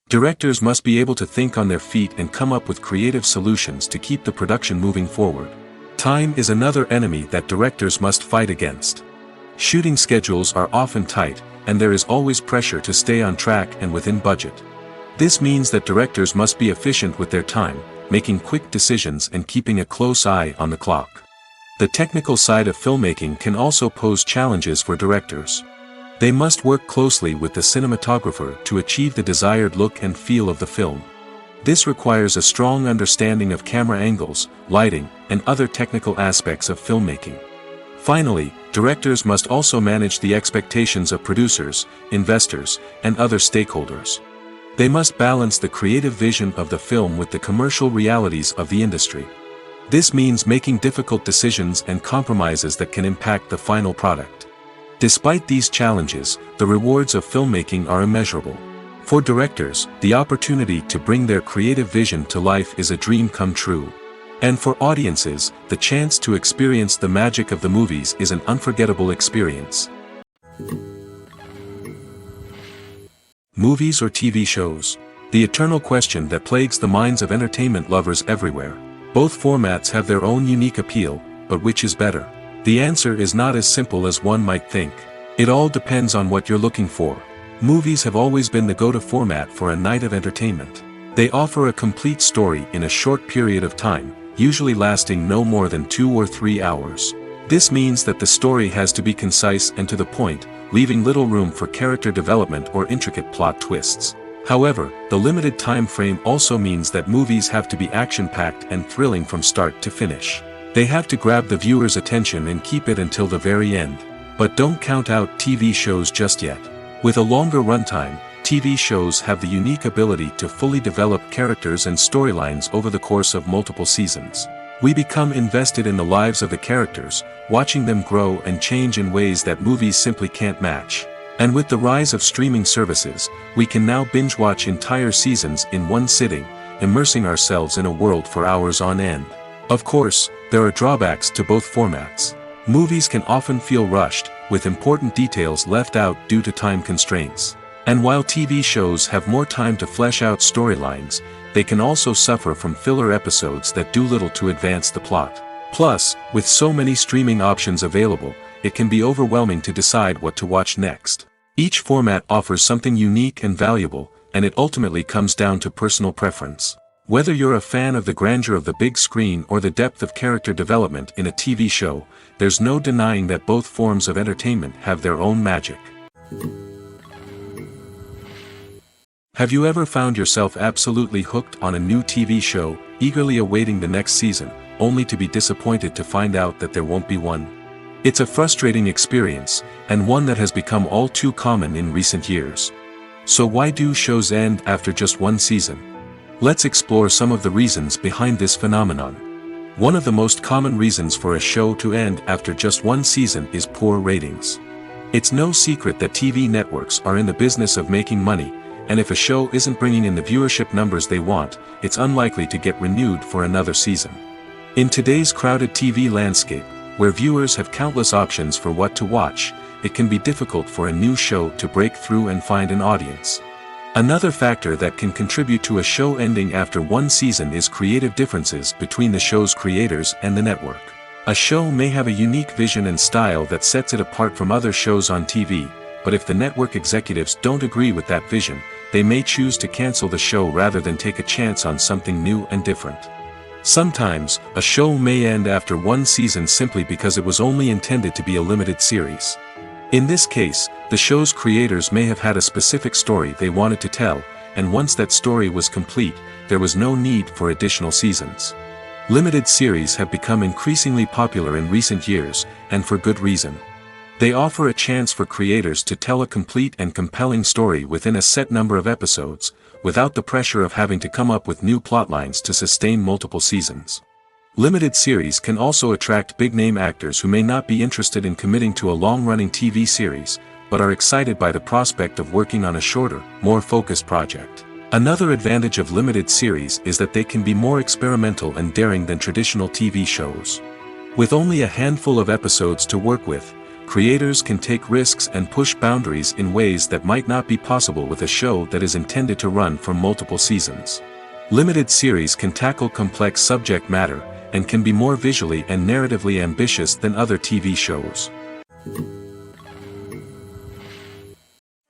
Directors must be able to think on their feet and come up with creative solutions to keep the production moving forward. Time is another enemy that directors must fight against. Shooting schedules are often tight, and there is always pressure to stay on track and within budget. This means that directors must be efficient with their time, making quick decisions and keeping a close eye on the clock. The technical side of filmmaking can also pose challenges for directors. They must work closely with the cinematographer to achieve the desired look and feel of the film. This requires a strong understanding of camera angles, lighting, and other technical aspects of filmmaking. Finally, directors must also manage the expectations of producers, investors, and other stakeholders. They must balance the creative vision of the film with the commercial realities of the industry. This means making difficult decisions and compromises that can impact the final product. Despite these challenges, the rewards of filmmaking are immeasurable. For directors, the opportunity to bring their creative vision to life is a dream come true. And for audiences, the chance to experience the magic of the movies is an unforgettable experience. Movies or TV shows? The eternal question that plagues the minds of entertainment lovers everywhere. Both formats have their own unique appeal, but which is better? The answer is not as simple as one might think. It all depends on what you're looking for. Movies have always been the go-to format for a night of entertainment. They offer a complete story in a short period of time, usually lasting no more than 2 or 3 hours. This means that the story has to be concise and to the point, leaving little room for character development or intricate plot twists. However, the limited time frame also means that movies have to be action-packed and thrilling from start to finish. They have to grab the viewer's attention and keep it until the very end. But don't count out TV shows just yet. With a longer runtime, TV shows have the unique ability to fully develop characters and storylines over the course of multiple seasons. We become invested in the lives of the characters, watching them grow and change in ways that movies simply can't match. And with the rise of streaming services, we can now binge-watch entire seasons in one sitting, immersing ourselves in a world for hours on end. Of course, there are drawbacks to both formats. Movies can often feel rushed, with important details left out due to time constraints. And while TV shows have more time to flesh out storylines, they can also suffer from filler episodes that do little to advance the plot. Plus, with so many streaming options available, it can be overwhelming to decide what to watch next. Each format offers something unique and valuable, and it ultimately comes down to personal preference. Whether you're a fan of the grandeur of the big screen or the depth of character development in a TV show, there's no denying that both forms of entertainment have their own magic. Have you ever found yourself absolutely hooked on a new TV show, eagerly awaiting the next season, only to be disappointed to find out that there won't be one? It's a frustrating experience, and one that has become all too common in recent years. So why do shows end after just one season? Let's explore some of the reasons behind this phenomenon. One of the most common reasons for a show to end after just one season is poor ratings. It's no secret that TV networks are in the business of making money, and if a show isn't bringing in the viewership numbers they want, it's unlikely to get renewed for another season. In today's crowded TV landscape, where viewers have countless options for what to watch, it can be difficult for a new show to break through and find an audience. Another factor that can contribute to a show ending after one season is creative differences between the show's creators and the network. A show may have a unique vision and style that sets it apart from other shows on TV, but if the network executives don't agree with that vision, they may choose to cancel the show rather than take a chance on something new and different. Sometimes, a show may end after one season simply because it was only intended to be a limited series. In this case, the show's creators may have had a specific story they wanted to tell, and once that story was complete, there was no need for additional seasons. Limited series have become increasingly popular in recent years, and for good reason. They offer a chance for creators to tell a complete and compelling story within a set number of episodes, without the pressure of having to come up with new plotlines to sustain multiple seasons. Limited series can also attract big-name actors who may not be interested in committing to a long-running TV series, but are excited by the prospect of working on a shorter, more focused project. Another advantage of limited series is that they can be more experimental and daring than traditional TV shows. With only a handful of episodes to work with, creators can take risks and push boundaries in ways that might not be possible with a show that is intended to run for multiple seasons. Limited series can tackle complex subject matter, and can be more visually and narratively ambitious than other TV shows.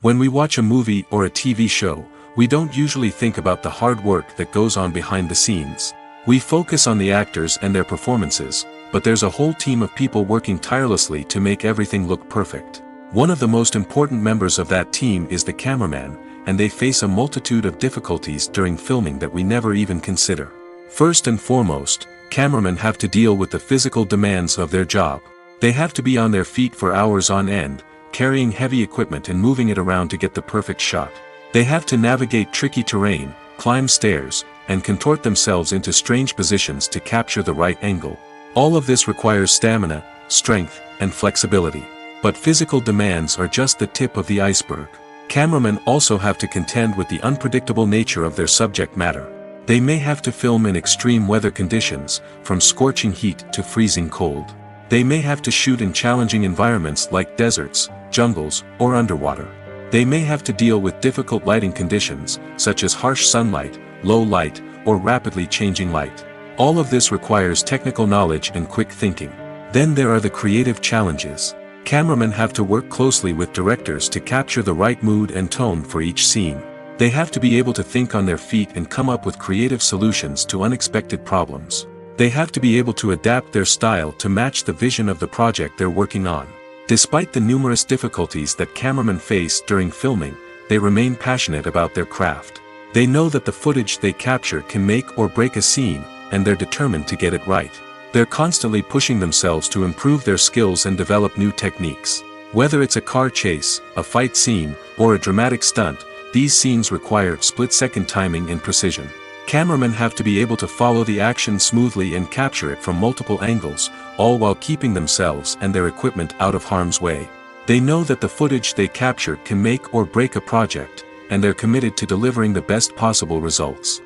When we watch a movie or a TV show, we don't usually think about the hard work that goes on behind the scenes. We focus on the actors and their performances, but there's a whole team of people working tirelessly to make everything look perfect. One of the most important members of that team is the cameraman, and they face a multitude of difficulties during filming that we never even consider. First and foremost, cameramen have to deal with the physical demands of their job. They have to be on their feet for hours on end, carrying heavy equipment and moving it around to get the perfect shot. They have to navigate tricky terrain, climb stairs, and contort themselves into strange positions to capture the right angle. All of this requires stamina, strength, and flexibility. But physical demands are just the tip of the iceberg. Cameramen also have to contend with the unpredictable nature of their subject matter. They may have to film in extreme weather conditions, from scorching heat to freezing cold. They may have to shoot in challenging environments like deserts, jungles, or underwater. They may have to deal with difficult lighting conditions, such as harsh sunlight, low light, or rapidly changing light. All of this requires technical knowledge and quick thinking. Then there are the creative challenges. Cameramen have to work closely with directors to capture the right mood and tone for each scene. They have to be able to think on their feet and come up with creative solutions to unexpected problems. They have to be able to adapt their style to match the vision of the project they're working on. Despite the numerous difficulties that cameramen face during filming, they remain passionate about their craft. They know that the footage they capture can make or break a scene, and they're determined to get it right. They're constantly pushing themselves to improve their skills and develop new techniques. Whether it's a car chase, a fight scene, or a dramatic stunt, these scenes require split-second timing and precision. Cameramen have to be able to follow the action smoothly and capture it from multiple angles, all while keeping themselves and their equipment out of harm's way. They know that the footage they capture can make or break a project, and they're committed to delivering the best possible results.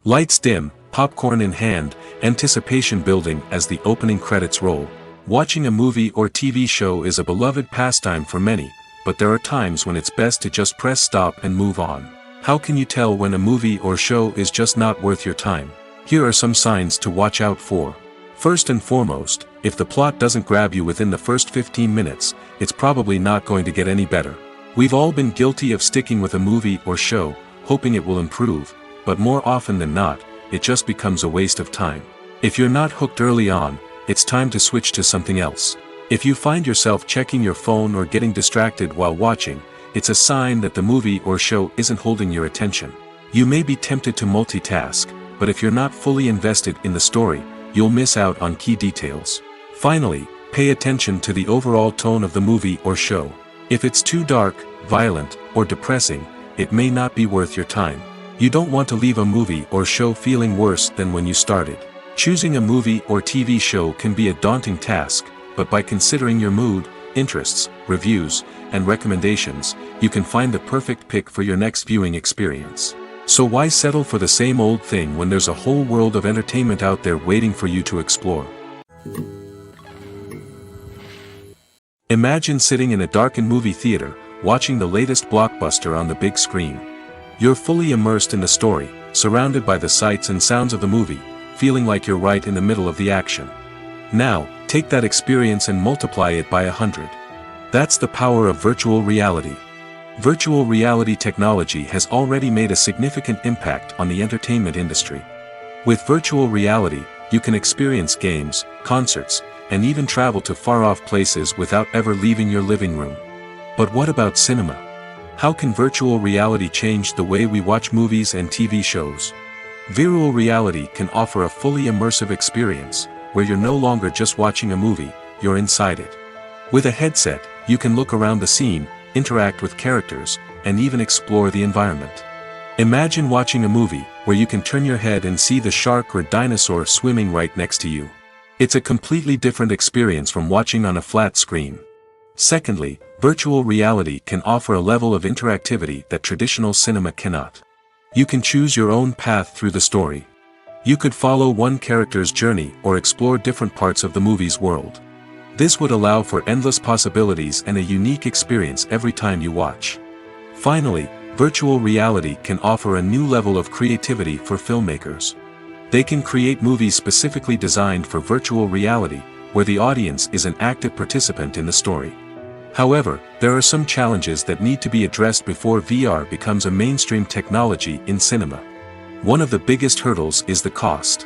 Lights dim, popcorn in hand, anticipation building as the opening credits roll. Watching a movie or TV show is a beloved pastime for many, but there are times when it's best to just press stop and move on. How can you tell when a movie or show is just not worth your time? Here are some signs to watch out for. First and foremost, if the plot doesn't grab you within the first 15 minutes, it's probably not going to get any better. We've all been guilty of sticking with a movie or show, hoping it will improve, but more often than not, it just becomes a waste of time. If you're not hooked early on, it's time to switch to something else. If you find yourself checking your phone or getting distracted while watching, it's a sign that the movie or show isn't holding your attention. You may be tempted to multitask, but if you're not fully invested in the story, you'll miss out on key details. Finally, pay attention to the overall tone of the movie or show. If it's too dark, violent, or depressing, it may not be worth your time. You don't want to leave a movie or show feeling worse than when you started. Choosing a movie or TV show can be a daunting task, but by considering your mood, interests, reviews, and recommendations, you can find the perfect pick for your next viewing experience. So why settle for the same old thing when there's a whole world of entertainment out there waiting for you to explore? Imagine sitting in a darkened movie theater, watching the latest blockbuster on the big screen. You're fully immersed in the story, surrounded by the sights and sounds of the movie, feeling like you're right in the middle of the action. Now, take that experience and multiply it by 100. That's the power of virtual reality. Virtual reality technology has already made a significant impact on the entertainment industry. With virtual reality, you can experience games, concerts, and even travel to far-off places without ever leaving your living room. But what about cinema? How can virtual reality change the way we watch movies and TV shows? Virtual reality can offer a fully immersive experience, where you're no longer just watching a movie, you're inside it. With a headset, you can look around the scene, interact with characters, and even explore the environment. Imagine watching a movie, where you can turn your head and see the shark or dinosaur swimming right next to you. It's a completely different experience from watching on a flat screen. Secondly, virtual reality can offer a level of interactivity that traditional cinema cannot. You can choose your own path through the story. You could follow one character's journey or explore different parts of the movie's world. This would allow for endless possibilities and a unique experience every time you watch. Finally, virtual reality can offer a new level of creativity for filmmakers. They can create movies specifically designed for virtual reality, where the audience is an active participant in the story. However, there are some challenges that need to be addressed before VR becomes a mainstream technology in cinema. One of the biggest hurdles is the cost.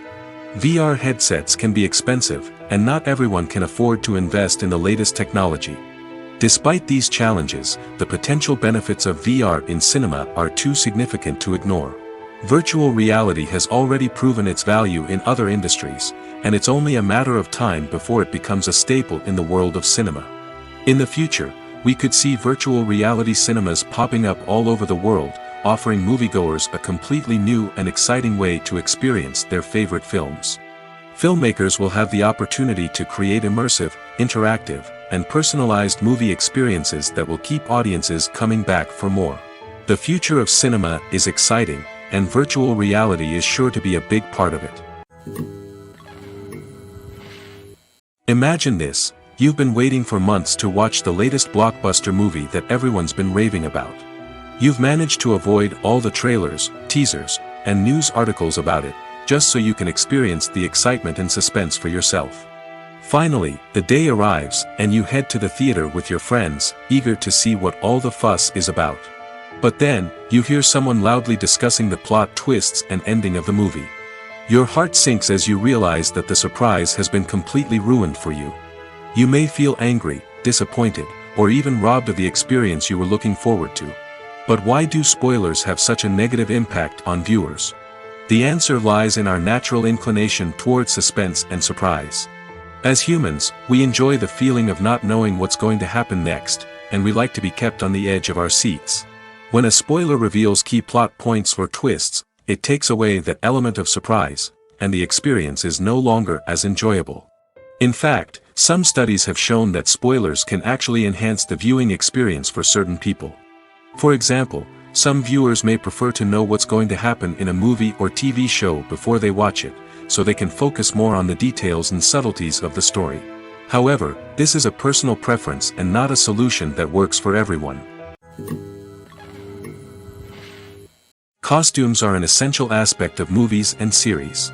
VR headsets can be expensive, and not everyone can afford to invest in the latest technology. Despite these challenges, the potential benefits of VR in cinema are too significant to ignore. Virtual reality has already proven its value in other industries, and it's only a matter of time before it becomes a staple in the world of cinema. In the future, we could see virtual reality cinemas popping up all over the world, offering moviegoers a completely new and exciting way to experience their favorite films. Filmmakers will have the opportunity to create immersive, interactive, and personalized movie experiences that will keep audiences coming back for more. The future of cinema is exciting, and virtual reality is sure to be a big part of it. Imagine this. You've been waiting for months to watch the latest blockbuster movie that everyone's been raving about. You've managed to avoid all the trailers, teasers, and news articles about it, just so you can experience the excitement and suspense for yourself. Finally, the day arrives, and you head to the theater with your friends, eager to see what all the fuss is about. But then, you hear someone loudly discussing the plot twists and ending of the movie. Your heart sinks as you realize that the surprise has been completely ruined for you. You may feel angry, disappointed, or even robbed of the experience you were looking forward to. But why do spoilers have such a negative impact on viewers? The answer lies in our natural inclination towards suspense and surprise. As humans, we enjoy the feeling of not knowing what's going to happen next, and we like to be kept on the edge of our seats. When a spoiler reveals key plot points or twists, it takes away that element of surprise, and the experience is no longer as enjoyable. In fact, some studies have shown that spoilers can actually enhance the viewing experience for certain people. For example, some viewers may prefer to know what's going to happen in a movie or TV show before they watch it, so they can focus more on the details and subtleties of the story. However, this is a personal preference and not a solution that works for everyone. Costumes are an essential aspect of movies and series.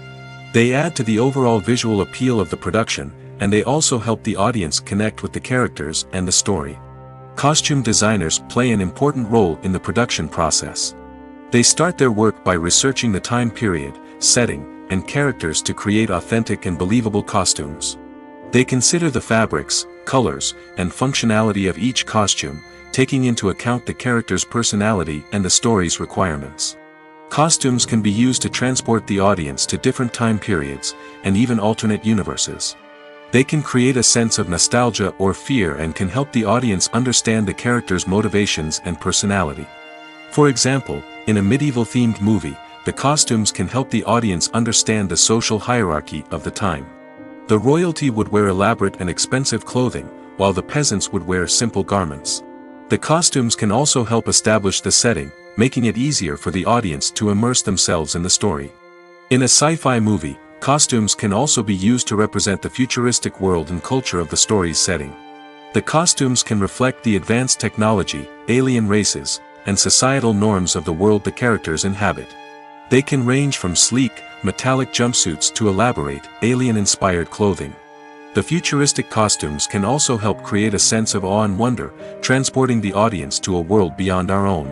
They add to the overall visual appeal of the production, and they also help the audience connect with the characters and the story. Costume designers play an important role in the production process. They start their work by researching the time period, setting, and characters to create authentic and believable costumes. They consider the fabrics, colors, and functionality of each costume, taking into account the character's personality and the story's requirements. Costumes can be used to transport the audience to different time periods, and even alternate universes. They can create a sense of nostalgia or fear and can help the audience understand the character's motivations and personality. For example, in a medieval-themed movie, the costumes can help the audience understand the social hierarchy of the time. The royalty would wear elaborate and expensive clothing, while the peasants would wear simple garments. The costumes can also help establish the setting, making it easier for the audience to immerse themselves in the story. In a sci-fi movie, costumes can also be used to represent the futuristic world and culture of the story's setting. The costumes can reflect the advanced technology, alien races, and societal norms of the world the characters inhabit. They can range from sleek, metallic jumpsuits to elaborate, alien-inspired clothing. The futuristic costumes can also help create a sense of awe and wonder, transporting the audience to a world beyond our own.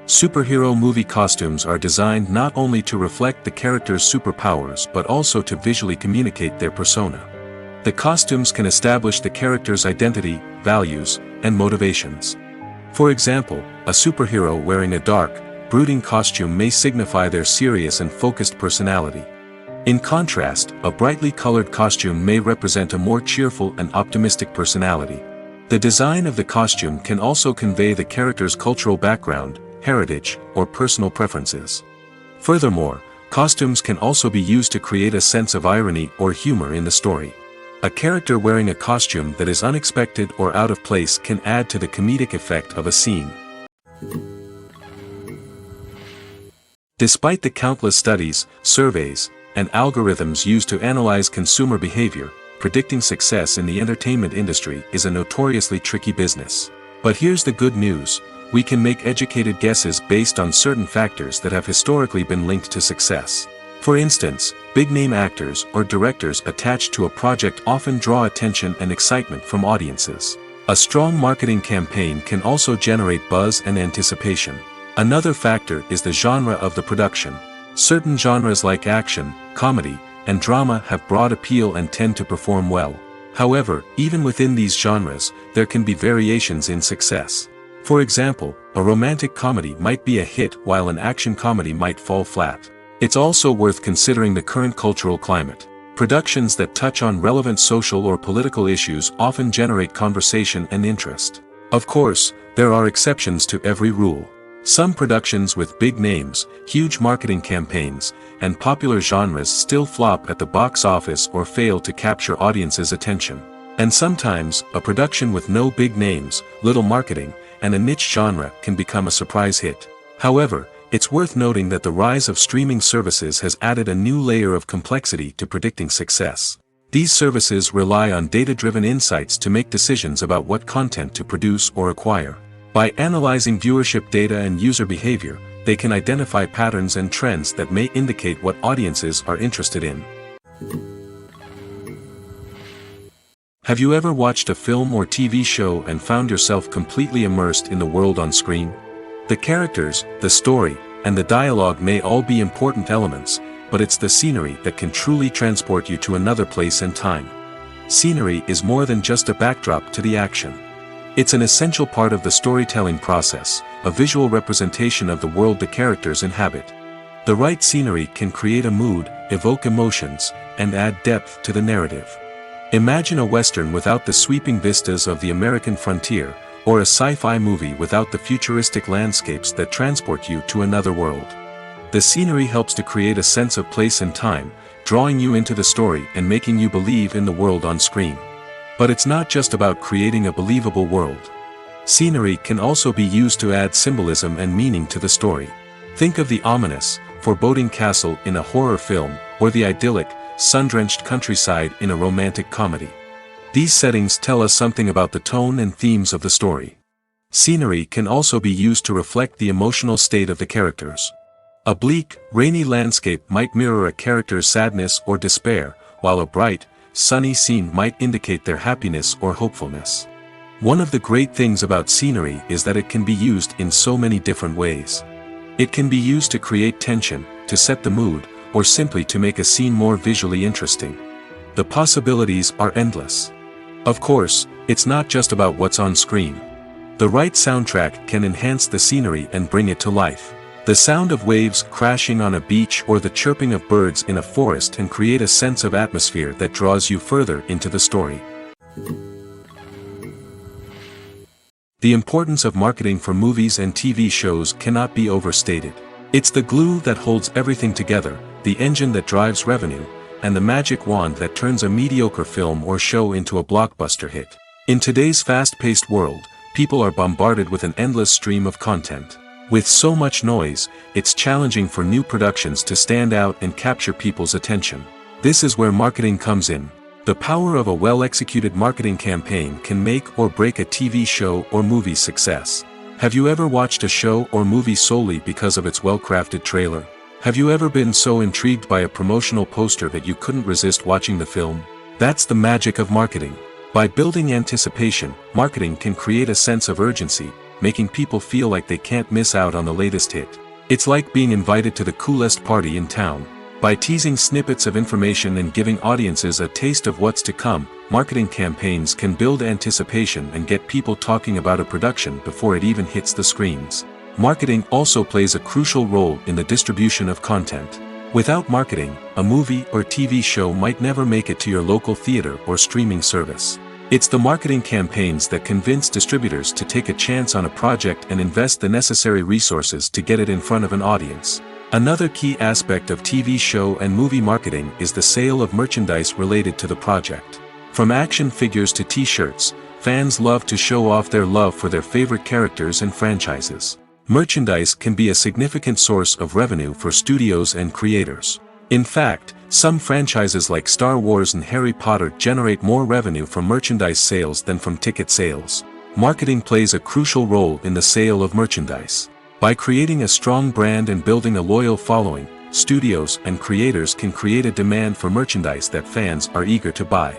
Superhero movie costumes are designed not only to reflect the character's superpowers but also to visually communicate their persona. The costumes can establish the character's identity, values, and motivations. For example, a superhero wearing a dark, brooding costume may signify their serious and focused personality. In contrast, a brightly colored costume may represent a more cheerful and optimistic personality. The design of the costume can also convey the character's cultural background, heritage, or personal preferences. Furthermore, costumes can also be used to create a sense of irony or humor in the story. A character wearing a costume that is unexpected or out of place can add to the comedic effect of a scene. Despite the countless studies, surveys, and algorithms used to analyze consumer behavior, predicting success in the entertainment industry is a notoriously tricky business. But here's the good news: we can make educated guesses based on certain factors that have historically been linked to success. For instance, big-name actors or directors attached to a project often draw attention and excitement from audiences. A strong marketing campaign can also generate buzz and anticipation. Another factor is the genre of the production. Certain genres like action, comedy, and drama have broad appeal and tend to perform well. However, even within these genres, there can be variations in success. For example, a romantic comedy might be a hit while an action comedy might fall flat. It's also worth considering the current cultural climate. Productions that touch on relevant social or political issues often generate conversation and interest. Of course, there are exceptions to every rule. Some productions with big names, huge marketing campaigns, and popular genres still flop at the box office or fail to capture audiences' attention. And sometimes, a production with no big names, little marketing, and a niche genre can become a surprise hit. However, it's worth noting that the rise of streaming services has added a new layer of complexity to predicting success. These services rely on data-driven insights to make decisions about what content to produce or acquire. By analyzing viewership data and user behavior, they can identify patterns and trends that may indicate what audiences are interested in. Have you ever watched a film or TV show and found yourself completely immersed in the world on screen? The characters, the story, and the dialogue may all be important elements, but it's the scenery that can truly transport you to another place and time. Scenery is more than just a backdrop to the action. It's an essential part of the storytelling process, a visual representation of the world the characters inhabit. The right scenery can create a mood, evoke emotions, and add depth to the narrative. Imagine a western without the sweeping vistas of the American frontier, or a sci-fi movie without the futuristic landscapes that transport you to another world. The scenery helps to create a sense of place and time, drawing you into the story and making you believe in the world on screen. But it's not just about creating a believable world. Scenery can also be used to add symbolism and meaning to the story. Think of the ominous, foreboding castle in a horror film, or the idyllic, sun-drenched countryside in a romantic comedy. These settings tell us something about the tone and themes of the story. Scenery can also be used to reflect the emotional state of the characters. A bleak, rainy landscape might mirror a character's sadness or despair, while a bright, sunny scene might indicate their happiness or hopefulness. One of the great things about scenery is that it can be used in so many different ways. It can be used to create tension, to set the mood, or simply to make a scene more visually interesting. The possibilities are endless. Of course, it's not just about what's on screen. The right soundtrack can enhance the scenery and bring it to life. The sound of waves crashing on a beach or the chirping of birds in a forest can create a sense of atmosphere that draws you further into the story. The importance of marketing for movies and TV shows cannot be overstated. It's the glue that holds everything together, the engine that drives revenue, and the magic wand that turns a mediocre film or show into a blockbuster hit. In today's fast-paced world, people are bombarded with an endless stream of content. With so much noise, it's challenging for new productions to stand out and capture people's attention. This is where marketing comes in. The power of a well-executed marketing campaign can make or break a TV show or movie's success. Have you ever watched a show or movie solely because of its well-crafted trailer? Have you ever been so intrigued by a promotional poster that you couldn't resist watching the film? That's the magic of marketing. By building anticipation, marketing can create a sense of urgency, making people feel like they can't miss out on the latest hit. It's like being invited to the coolest party in town. By teasing snippets of information and giving audiences a taste of what's to come, marketing campaigns can build anticipation and get people talking about a production before it even hits the screens. Marketing also plays a crucial role in the distribution of content. Without marketing, a movie or TV show might never make it to your local theater or streaming service. It's the marketing campaigns that convince distributors to take a chance on a project and invest the necessary resources to get it in front of an audience. Another key aspect of TV show and movie marketing is the sale of merchandise related to the project. From action figures to t-shirts, fans love to show off their love for their favorite characters and franchises. Merchandise can be a significant source of revenue for studios and creators. In fact, some franchises like Star Wars and Harry Potter generate more revenue from merchandise sales than from ticket sales. Marketing plays a crucial role in the sale of merchandise. By creating a strong brand and building a loyal following, studios and creators can create a demand for merchandise that fans are eager to buy.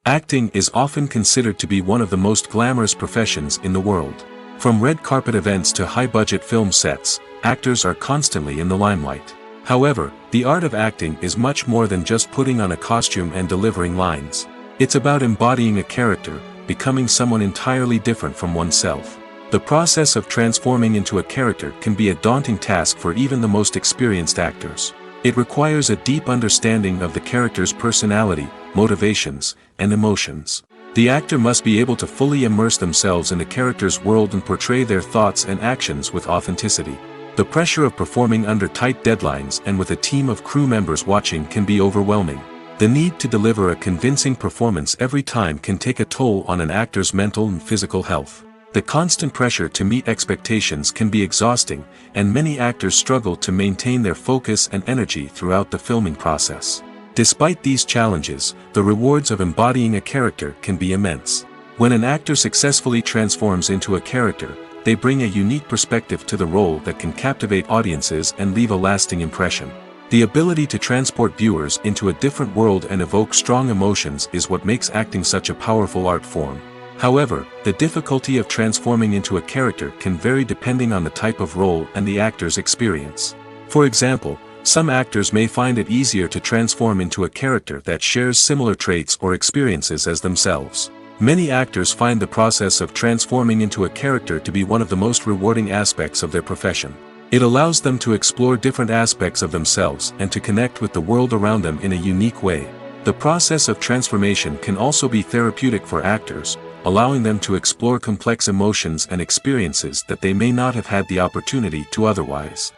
Acting is often considered to be one of the most glamorous professions in the world. From red carpet events to high-budget film sets, actors are constantly in the limelight. However, the art of acting is much more than just putting on a costume and delivering lines. It's about embodying a character, becoming someone entirely different from oneself. The process of transforming into a character can be a daunting task for even the most experienced actors. It requires a deep understanding of the character's personality, motivations, and emotions. The actor must be able to fully immerse themselves in the character's world and portray their thoughts and actions with authenticity. The pressure of performing under tight deadlines and with a team of crew members watching can be overwhelming. The need to deliver a convincing performance every time can take a toll on an actor's mental and physical health. The constant pressure to meet expectations can be exhausting, and many actors struggle to maintain their focus and energy throughout the filming process. Despite these challenges, the rewards of embodying a character can be immense. When an actor successfully transforms into a character, they bring a unique perspective to the role that can captivate audiences and leave a lasting impression. The ability to transport viewers into a different world and evoke strong emotions is what makes acting such a powerful art form. However, the difficulty of transforming into a character can vary depending on the type of role and the actor's experience. For example, some actors may find it easier to transform into a character that shares similar traits or experiences as themselves. Many actors find the process of transforming into a character to be one of the most rewarding aspects of their profession. It allows them to explore different aspects of themselves and to connect with the world around them in a unique way. The process of transformation can also be therapeutic for actors, allowing them to explore complex emotions and experiences that they may not have had the opportunity to otherwise.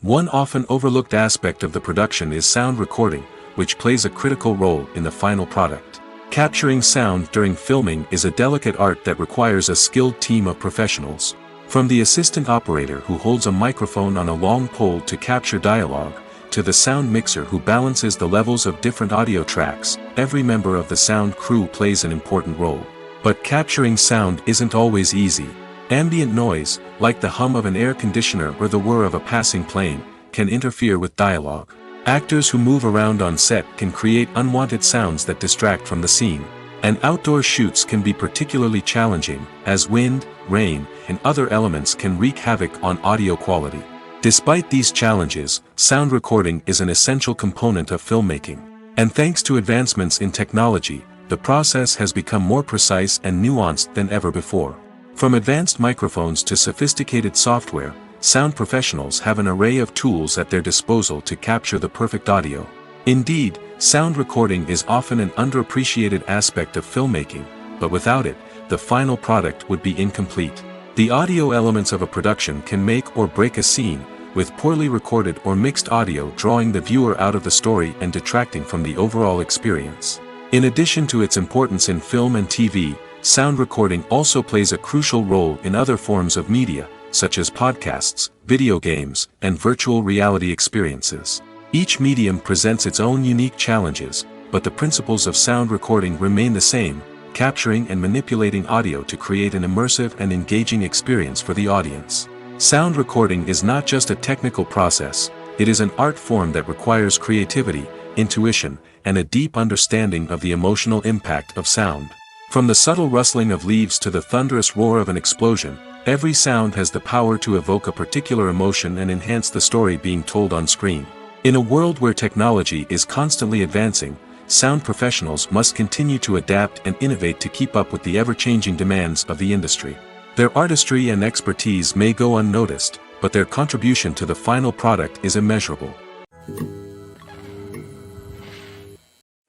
One often overlooked aspect of the production is sound recording, which plays a critical role in the final product. Capturing sound during filming is a delicate art that requires a skilled team of professionals. From the assistant operator who holds a microphone on a long pole to capture dialogue, to the sound mixer who balances the levels of different audio tracks, every member of the sound crew plays an important role. But capturing sound isn't always easy. Ambient noise, like the hum of an air conditioner or the whir of a passing plane, can interfere with dialogue. Actors who move around on set can create unwanted sounds that distract from the scene. And outdoor shoots can be particularly challenging, as wind, rain, and other elements can wreak havoc on audio quality. Despite these challenges, sound recording is an essential component of filmmaking. And thanks to advancements in technology, the process has become more precise and nuanced than ever before. From advanced microphones to sophisticated software, sound professionals have an array of tools at their disposal to capture the perfect audio. Indeed, sound recording is often an underappreciated aspect of filmmaking, but without it, the final product would be incomplete. The audio elements of a production can make or break a scene, with poorly recorded or mixed audio drawing the viewer out of the story and detracting from the overall experience. In addition to its importance in film and TV, sound recording also plays a crucial role in other forms of media, such as podcasts, video games, and virtual reality experiences. Each medium presents its own unique challenges, but the principles of sound recording remain the same: capturing and manipulating audio to create an immersive and engaging experience for the audience. Sound recording is not just a technical process, it is an art form that requires creativity, intuition, and a deep understanding of the emotional impact of sound. From the subtle rustling of leaves to the thunderous roar of an explosion, every sound has the power to evoke a particular emotion and enhance the story being told on screen. In a world where technology is constantly advancing, sound professionals must continue to adapt and innovate to keep up with the ever-changing demands of the industry. Their artistry and expertise may go unnoticed, but their contribution to the final product is immeasurable.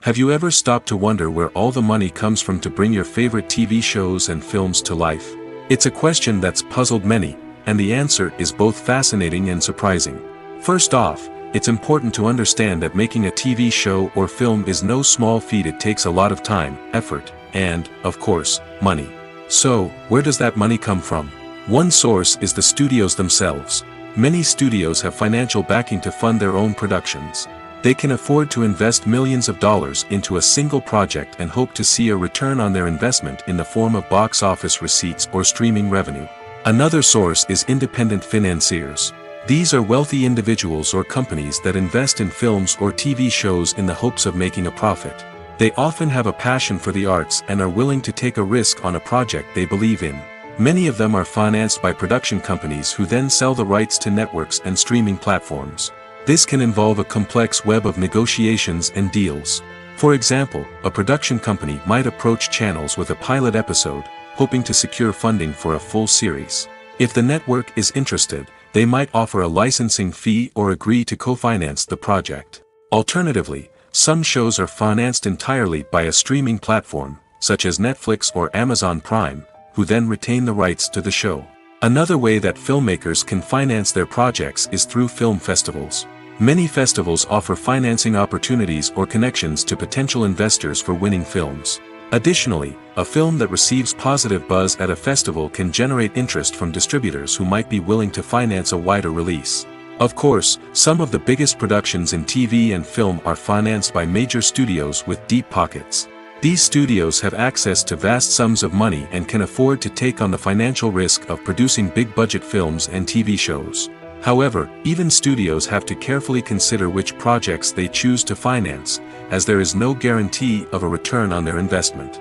Have you ever stopped to wonder where all the money comes from to bring your favorite TV shows and films to life? It's a question that's puzzled many, and the answer is both fascinating and surprising. First off, it's important to understand that making a TV show or film is no small feat. It takes a lot of time, effort, and, of course, money. So, where does that money come from? One source is the studios themselves. Many studios have financial backing to fund their own productions. They can afford to invest millions of dollars into a single project and hope to see a return on their investment in the form of box office receipts or streaming revenue. Another source is independent financiers. These are wealthy individuals or companies that invest in films or TV shows in the hopes of making a profit. They often have a passion for the arts and are willing to take a risk on a project they believe in. Many of them are financed by production companies who then sell the rights to networks and streaming platforms. This can involve a complex web of negotiations and deals. For example, a production company might approach channels with a pilot episode, hoping to secure funding for a full series. If the network is interested, they might offer a licensing fee or agree to co-finance the project. Alternatively, some shows are financed entirely by a streaming platform, such as Netflix or Amazon Prime, who then retain the rights to the show. Another way that filmmakers can finance their projects is through film festivals. Many festivals offer financing opportunities or connections to potential investors for winning films. Additionally, a film that receives positive buzz at a festival can generate interest from distributors who might be willing to finance a wider release. Of course, some of the biggest productions in TV and film are financed by major studios with deep pockets. These studios have access to vast sums of money and can afford to take on the financial risk of producing big-budget films and TV shows. However, even studios have to carefully consider which projects they choose to finance, as there is no guarantee of a return on their investment.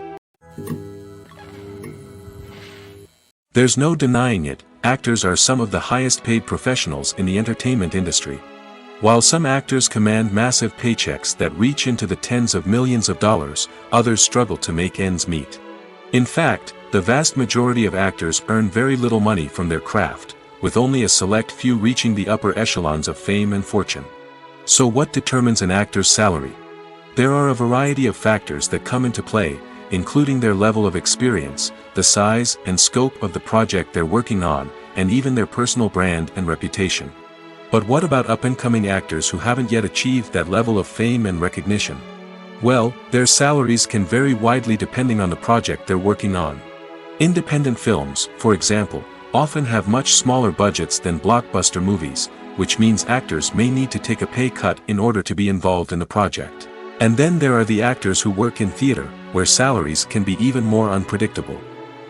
There's no denying it, actors are some of the highest-paid professionals in the entertainment industry. While some actors command massive paychecks that reach into the tens of millions of dollars, others struggle to make ends meet. In fact, the vast majority of actors earn very little money from their craft, with only a select few reaching the upper echelons of fame and fortune. So what determines an actor's salary? There are a variety of factors that come into play, including their level of experience, the size and scope of the project they're working on, and even their personal brand and reputation. But what about up-and-coming actors who haven't yet achieved that level of fame and recognition? Well, their salaries can vary widely depending on the project they're working on. Independent films, for example, often have much smaller budgets than blockbuster movies, which means actors may need to take a pay cut in order to be involved in the project. And then there are the actors who work in theater, where salaries can be even more unpredictable.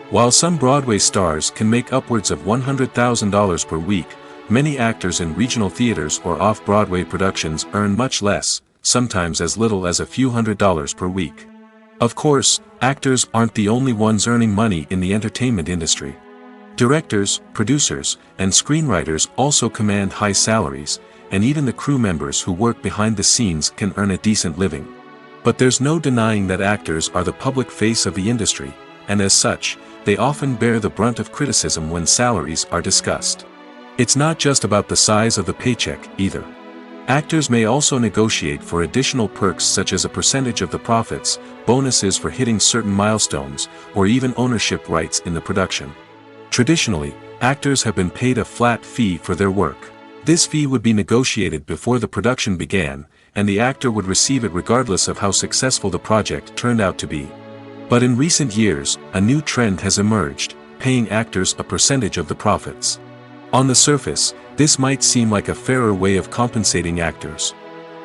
While some Broadway stars can make upwards of $100,000 per week, many actors in regional theaters or off-Broadway productions earn much less, sometimes as little as a few $100s per week. Of course, actors aren't the only ones earning money in the entertainment industry. Directors, producers, and screenwriters also command high salaries, and even the crew members who work behind the scenes can earn a decent living. But there's no denying that actors are the public face of the industry, and as such, they often bear the brunt of criticism when salaries are discussed. It's not just about the size of the paycheck, either. Actors may also negotiate for additional perks such as a percentage of the profits, bonuses for hitting certain milestones, or even ownership rights in the production. Traditionally, actors have been paid a flat fee for their work. This fee would be negotiated before the production began, and the actor would receive it regardless of how successful the project turned out to be. But in recent years, a new trend has emerged, paying actors a percentage of the profits. On the surface, this might seem like a fairer way of compensating actors.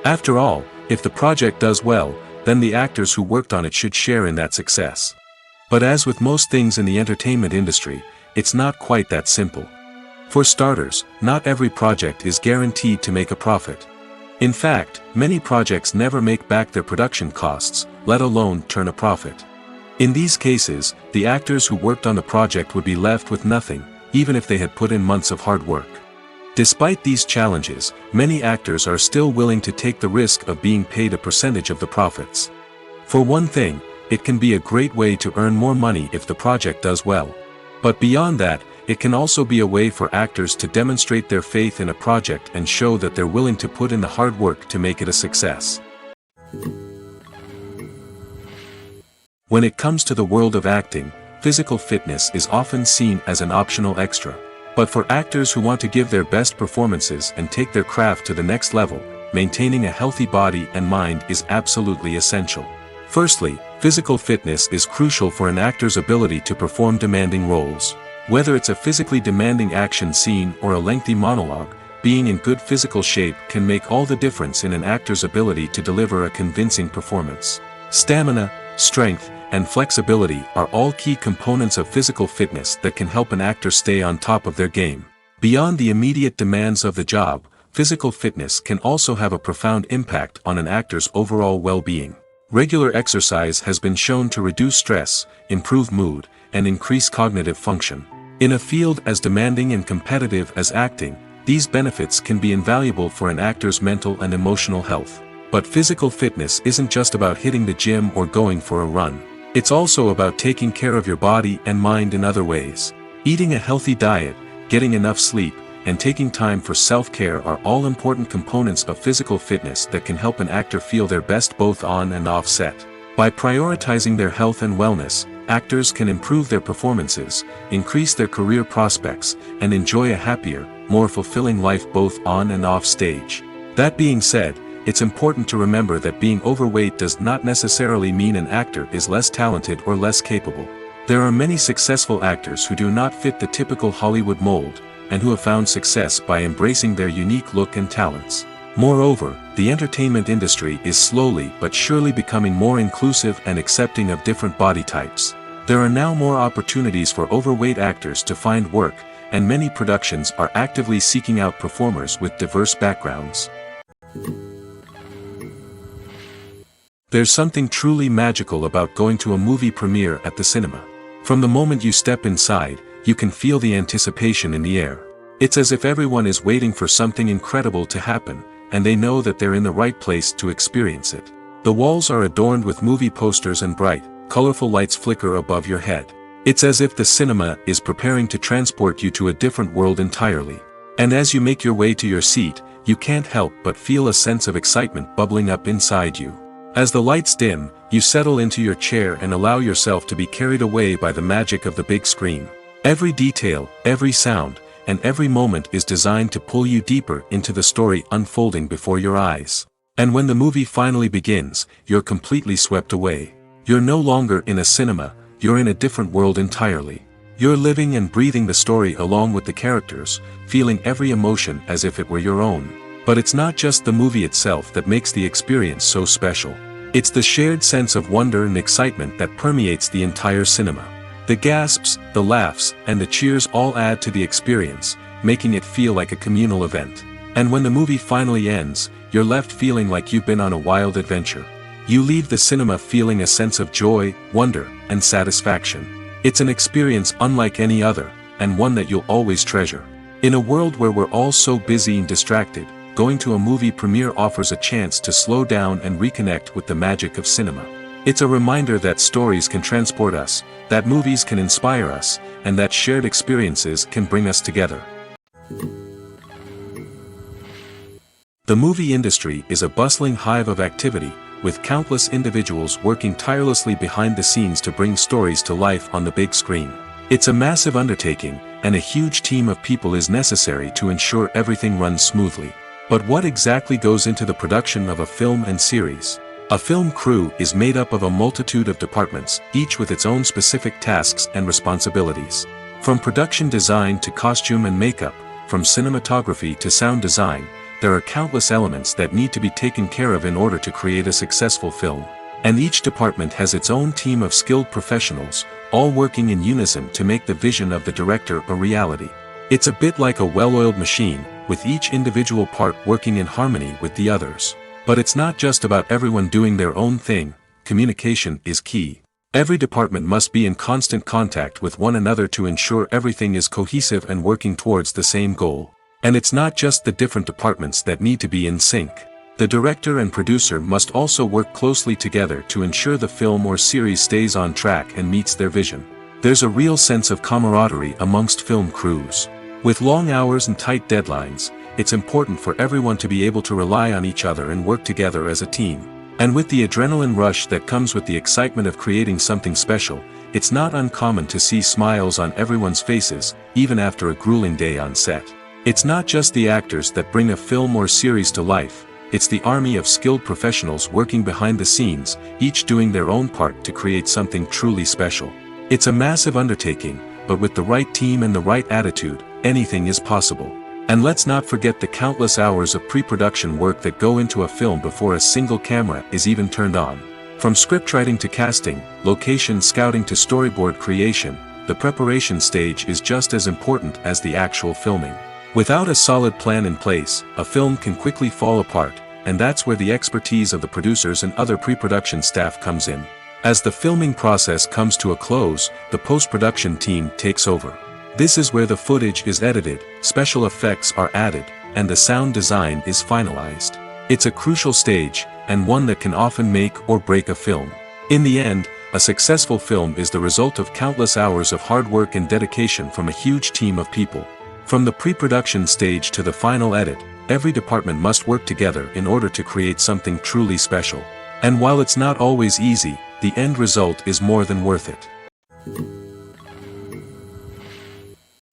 After all, if the project does well, then the actors who worked on it should share in that success. But as with most things in the entertainment industry, it's not quite that simple. For starters, not every project is guaranteed to make a profit. In fact, many projects never make back their production costs, let alone turn a profit. In these cases, the actors who worked on the project would be left with nothing, even if they had put in months of hard work. Despite these challenges, many actors are still willing to take the risk of being paid a percentage of the profits. For one thing, it can be a great way to earn more money if the project does well. But beyond that, it can also be a way for actors to demonstrate their faith in a project and show that they're willing to put in the hard work to make it a success. When it comes to the world of acting, physical fitness is often seen as an optional extra. But for actors who want to give their best performances and take their craft to the next level, maintaining a healthy body and mind is absolutely essential. Firstly, physical fitness is crucial for an actor's ability to perform demanding roles. Whether it's a physically demanding action scene or a lengthy monologue, being in good physical shape can make all the difference in an actor's ability to deliver a convincing performance. Stamina, strength, and flexibility are all key components of physical fitness that can help an actor stay on top of their game. Beyond the immediate demands of the job, physical fitness can also have a profound impact on an actor's overall well-being. Regular exercise has been shown to reduce stress, improve mood, and increase cognitive function. In a field as demanding and competitive as acting, these benefits can be invaluable for an actor's mental and emotional health. But physical fitness isn't just about hitting the gym or going for a run. It's also about taking care of your body and mind in other ways. Eating a healthy diet, getting enough sleep, and taking time for self-care are all important components of physical fitness that can help an actor feel their best both on and off set. By prioritizing their health and wellness, actors can improve their performances, increase their career prospects, and enjoy a happier, more fulfilling life both on and off stage. That being said, it's important to remember that being overweight does not necessarily mean an actor is less talented or less capable. There are many successful actors who do not fit the typical Hollywood mold, and who have found success by embracing their unique look and talents. Moreover, the entertainment industry is slowly but surely becoming more inclusive and accepting of different body types. There are now more opportunities for overweight actors to find work, and many productions are actively seeking out performers with diverse backgrounds. There's something truly magical about going to a movie premiere at the cinema. From the moment you step inside, you can feel the anticipation in the air. It's as if everyone is waiting for something incredible to happen, and they know that they're in the right place to experience it. The walls are adorned with movie posters and bright, colorful lights flicker above your head. It's as if the cinema is preparing to transport you to a different world entirely. And as you make your way to your seat, you can't help but feel a sense of excitement bubbling up inside you. As the lights dim, you settle into your chair and allow yourself to be carried away by the magic of the big screen. Every detail, every sound, and every moment is designed to pull you deeper into the story unfolding before your eyes. And when the movie finally begins, you're completely swept away. You're no longer in a cinema, you're in a different world entirely. You're living and breathing the story along with the characters, feeling every emotion as if it were your own. But it's not just the movie itself that makes the experience so special. It's the shared sense of wonder and excitement that permeates the entire cinema. The gasps, the laughs, and the cheers all add to the experience, making it feel like a communal event. And when the movie finally ends, you're left feeling like you've been on a wild adventure. You leave the cinema feeling a sense of joy, wonder, and satisfaction. It's an experience unlike any other, and one that you'll always treasure. In a world where we're all so busy and distracted, going to a movie premiere offers a chance to slow down and reconnect with the magic of cinema. It's a reminder that stories can transport us, that movies can inspire us, and that shared experiences can bring us together. The movie industry is a bustling hive of activity, with countless individuals working tirelessly behind the scenes to bring stories to life on the big screen. It's a massive undertaking, and a huge team of people is necessary to ensure everything runs smoothly. But what exactly goes into the production of a film and series? A film crew is made up of a multitude of departments, each with its own specific tasks and responsibilities. From production design to costume and makeup, from cinematography to sound design, there are countless elements that need to be taken care of in order to create a successful film. And each department has its own team of skilled professionals, all working in unison to make the vision of the director a reality. It's a bit like a well-oiled machine, with each individual part working in harmony with the others. But it's not just about everyone doing their own thing, communication is key. Every department must be in constant contact with one another to ensure everything is cohesive and working towards the same goal. And it's not just the different departments that need to be in sync. The director and producer must also work closely together to ensure the film or series stays on track and meets their vision. There's a real sense of camaraderie amongst film crews. With long hours and tight deadlines, it's important for everyone to be able to rely on each other and work together as a team. And with the adrenaline rush that comes with the excitement of creating something special, it's not uncommon to see smiles on everyone's faces, even after a grueling day on set. It's not just the actors that bring a film or series to life, it's the army of skilled professionals working behind the scenes, each doing their own part to create something truly special. It's a massive undertaking, but with the right team and the right attitude, anything is possible. And let's not forget the countless hours of pre-production work that go into a film before a single camera is even turned on. From scriptwriting to casting, location scouting to storyboard creation, the preparation stage is just as important as the actual filming. Without a solid plan in place, a film can quickly fall apart, and that's where the expertise of the producers and other pre-production staff comes in. As the filming process comes to a close, the post-production team takes over. This is where the footage is edited, special effects are added, and the sound design is finalized. It's a crucial stage, and one that can often make or break a film. In the end, a successful film is the result of countless hours of hard work and dedication from a huge team of people. From the pre-production stage to the final edit, every department must work together in order to create something truly special. And while it's not always easy, the end result is more than worth it.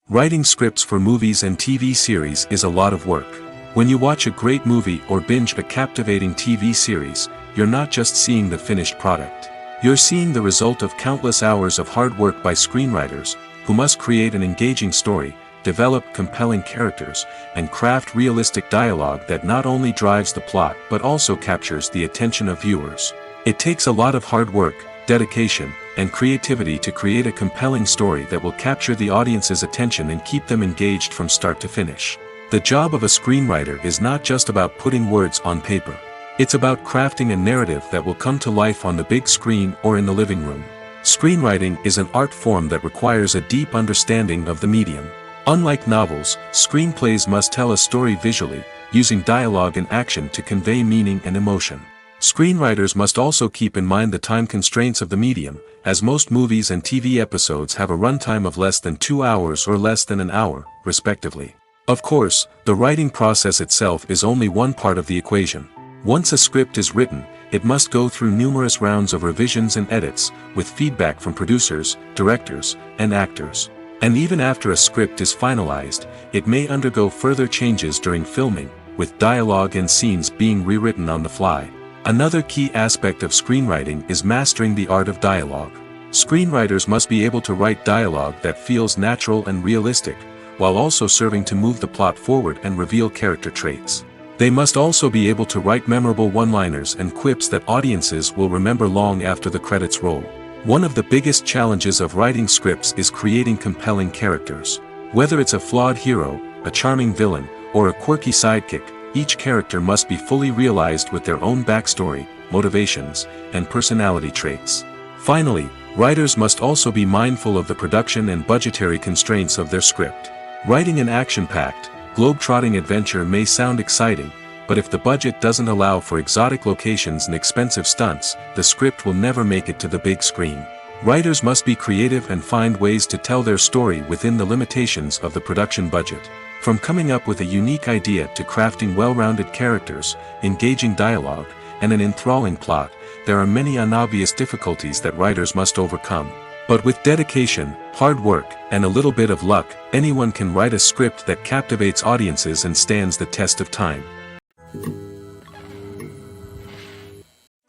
Writing scripts for movies and TV series is a lot of work. When you watch a great movie or binge a captivating TV series, you're not just seeing the finished product. You're seeing the result of countless hours of hard work by screenwriters, who must create an engaging story, develop compelling characters, and craft realistic dialogue that not only drives the plot but also captures the attention of viewers. It takes a lot of hard work, dedication, and creativity to create a compelling story that will capture the audience's attention and keep them engaged from start to finish. The job of a screenwriter is not just about putting words on paper. It's about crafting a narrative that will come to life on the big screen or in the living room. Screenwriting is an art form that requires a deep understanding of the medium. Unlike novels, screenplays must tell a story visually, using dialogue and action to convey meaning and emotion. Screenwriters must also keep in mind the time constraints of the medium, as most movies and TV episodes have a runtime of less than 2 hours or less than an hour, respectively. Of course, the writing process itself is only one part of the equation. Once a script is written, it must go through numerous rounds of revisions and edits, with feedback from producers, directors, and actors. And even after a script is finalized, it may undergo further changes during filming, with dialogue and scenes being rewritten on the fly. Another key aspect of screenwriting is mastering the art of dialogue. Screenwriters must be able to write dialogue that feels natural and realistic, while also serving to move the plot forward and reveal character traits. They must also be able to write memorable one-liners and quips that audiences will remember long after the credits roll. One of the biggest challenges of writing scripts is creating compelling characters. Whether it's a flawed hero, a charming villain, or a quirky sidekick, each character must be fully realized with their own backstory, motivations, and personality traits. Finally, writers must also be mindful of the production and budgetary constraints of their script. Writing an action-packed, globe-trotting adventure may sound exciting, but if the budget doesn't allow for exotic locations and expensive stunts, the script will never make it to the big screen. Writers must be creative and find ways to tell their story within the limitations of the production budget. From coming up with a unique idea to crafting well-rounded characters, engaging dialogue, and an enthralling plot, there are many unobvious difficulties that writers must overcome. But with dedication, hard work, and a little bit of luck, anyone can write a script that captivates audiences and stands the test of time.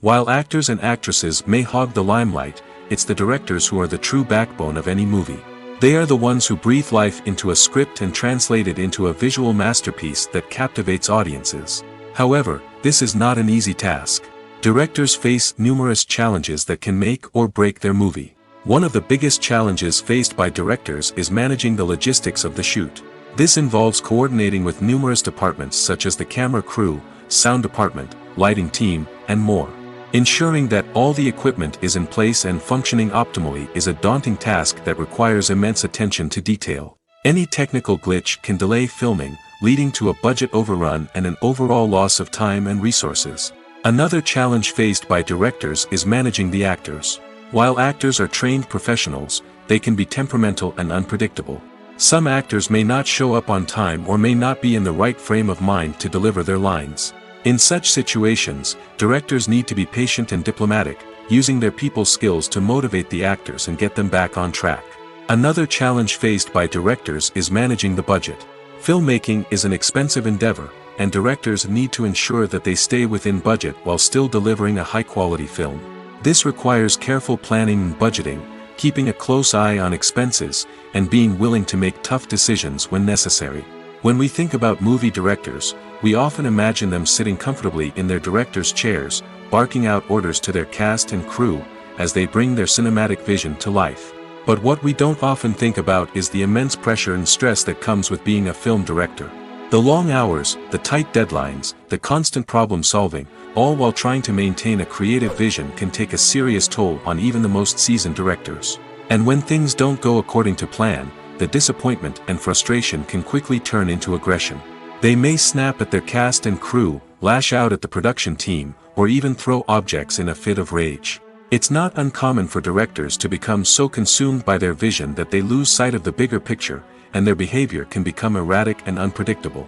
While actors and actresses may hog the limelight, it's the directors who are the true backbone of any movie. They are the ones who breathe life into a script and translate it into a visual masterpiece that captivates audiences. However, this is not an easy task. Directors face numerous challenges that can make or break their movie. One of the biggest challenges faced by directors is managing the logistics of the shoot. This involves coordinating with numerous departments such as the camera crew, sound department, lighting team, and more. Ensuring that all the equipment is in place and functioning optimally is a daunting task that requires immense attention to detail. Any technical glitch can delay filming, leading to a budget overrun and an overall loss of time and resources. Another challenge faced by directors is managing the actors. While actors are trained professionals, they can be temperamental and unpredictable. Some actors may not show up on time or may not be in the right frame of mind to deliver their lines. In such situations, directors need to be patient and diplomatic, using their people skills to motivate the actors and get them back on track. Another challenge faced by directors is managing the budget. Filmmaking is an expensive endeavor, and directors need to ensure that they stay within budget while still delivering a high-quality film. This requires careful planning and budgeting, keeping a close eye on expenses, and being willing to make tough decisions when necessary. When we think about movie directors, we often imagine them sitting comfortably in their director's chairs, barking out orders to their cast and crew, as they bring their cinematic vision to life. But what we don't often think about is the immense pressure and stress that comes with being a film director. The long hours, the tight deadlines, the constant problem solving, all while trying to maintain a creative vision can take a serious toll on even the most seasoned directors. And when things don't go according to plan, the disappointment and frustration can quickly turn into aggression. They may snap at their cast and crew, lash out at the production team, or even throw objects in a fit of rage. It's not uncommon for directors to become so consumed by their vision that they lose sight of the bigger picture, and their behavior can become erratic and unpredictable.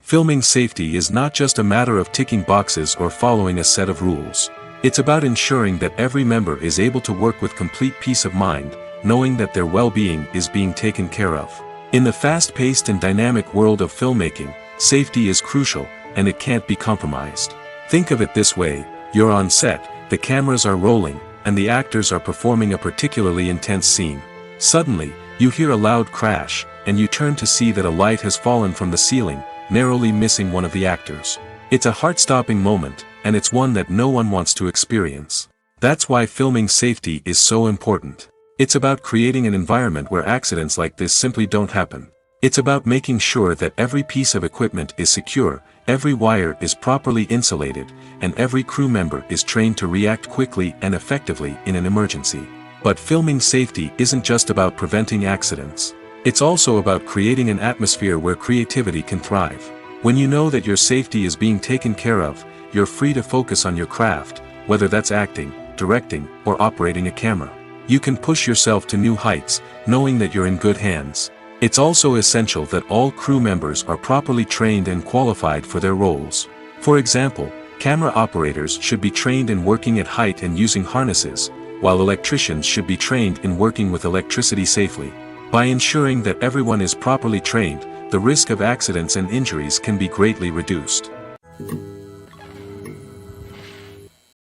Filming safety is not just a matter of ticking boxes or following a set of rules. It's about ensuring that every member is able to work with complete peace of mind, knowing that their well-being is being taken care of. In the fast-paced and dynamic world of filmmaking, safety is crucial, and it can't be compromised. Think of it this way: you're on set, the cameras are rolling, and the actors are performing a particularly intense scene. Suddenly, you hear a loud crash, and you turn to see that a light has fallen from the ceiling, narrowly missing one of the actors. It's a heart-stopping moment, and it's one that no one wants to experience. That's why filming safety is so important. It's about creating an environment where accidents like this simply don't happen. It's about making sure that every piece of equipment is secure, every wire is properly insulated, and every crew member is trained to react quickly and effectively in an emergency. But filming safety isn't just about preventing accidents. It's also about creating an atmosphere where creativity can thrive. When you know that your safety is being taken care of, you're free to focus on your craft, whether that's acting, directing, or operating a camera. You can push yourself to new heights, knowing that you're in good hands. It's also essential that all crew members are properly trained and qualified for their roles. For example, camera operators should be trained in working at height and using harnesses, while electricians should be trained in working with electricity safely. By ensuring that everyone is properly trained, the risk of accidents and injuries can be greatly reduced.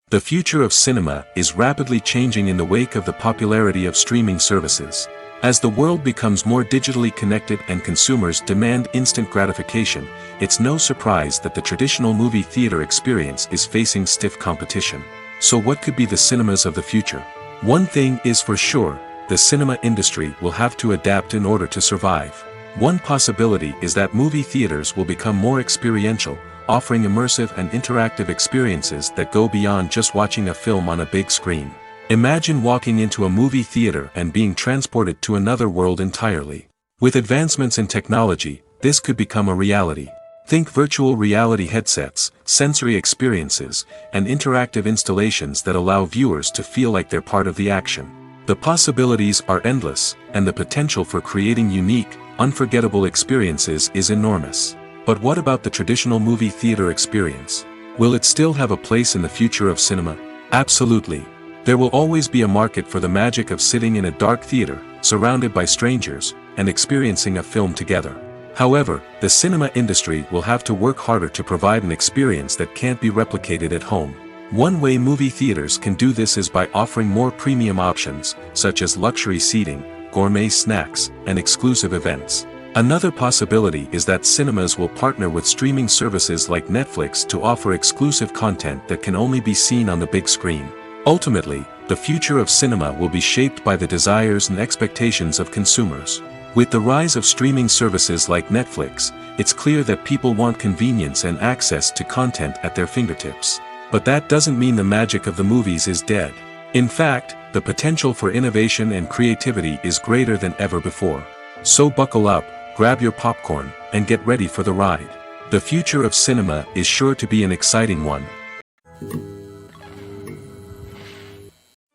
The future of cinema is rapidly changing in the wake of the popularity of streaming services. As the world becomes more digitally connected and consumers demand instant gratification, it's no surprise that the traditional movie theater experience is facing stiff competition. So what could be the cinemas of the future? One thing is for sure, the cinema industry will have to adapt in order to survive. One possibility is that movie theaters will become more experiential, offering immersive and interactive experiences that go beyond just watching a film on a big screen. Imagine walking into a movie theater and being transported to another world entirely. With advancements in technology, this could become a reality. Think virtual reality headsets, sensory experiences, and interactive installations that allow viewers to feel like they're part of the action. The possibilities are endless, and the potential for creating unique, unforgettable experiences is enormous. But what about the traditional movie theater experience? Will it still have a place in the future of cinema? Absolutely. There will always be a market for the magic of sitting in a dark theater, surrounded by strangers, and experiencing a film together. However, the cinema industry will have to work harder to provide an experience that can't be replicated at home. One way movie theaters can do this is by offering more premium options, such as luxury seating, gourmet snacks, and exclusive events. Another possibility is that cinemas will partner with streaming services like Netflix to offer exclusive content that can only be seen on the big screen. Ultimately, the future of cinema will be shaped by the desires and expectations of consumers. With the rise of streaming services like Netflix, it's clear that people want convenience and access to content at their fingertips. But that doesn't mean the magic of the movies is dead. In fact, the potential for innovation and creativity is greater than ever before. So buckle up, grab your popcorn, and get ready for the ride. The future of cinema is sure to be an exciting one.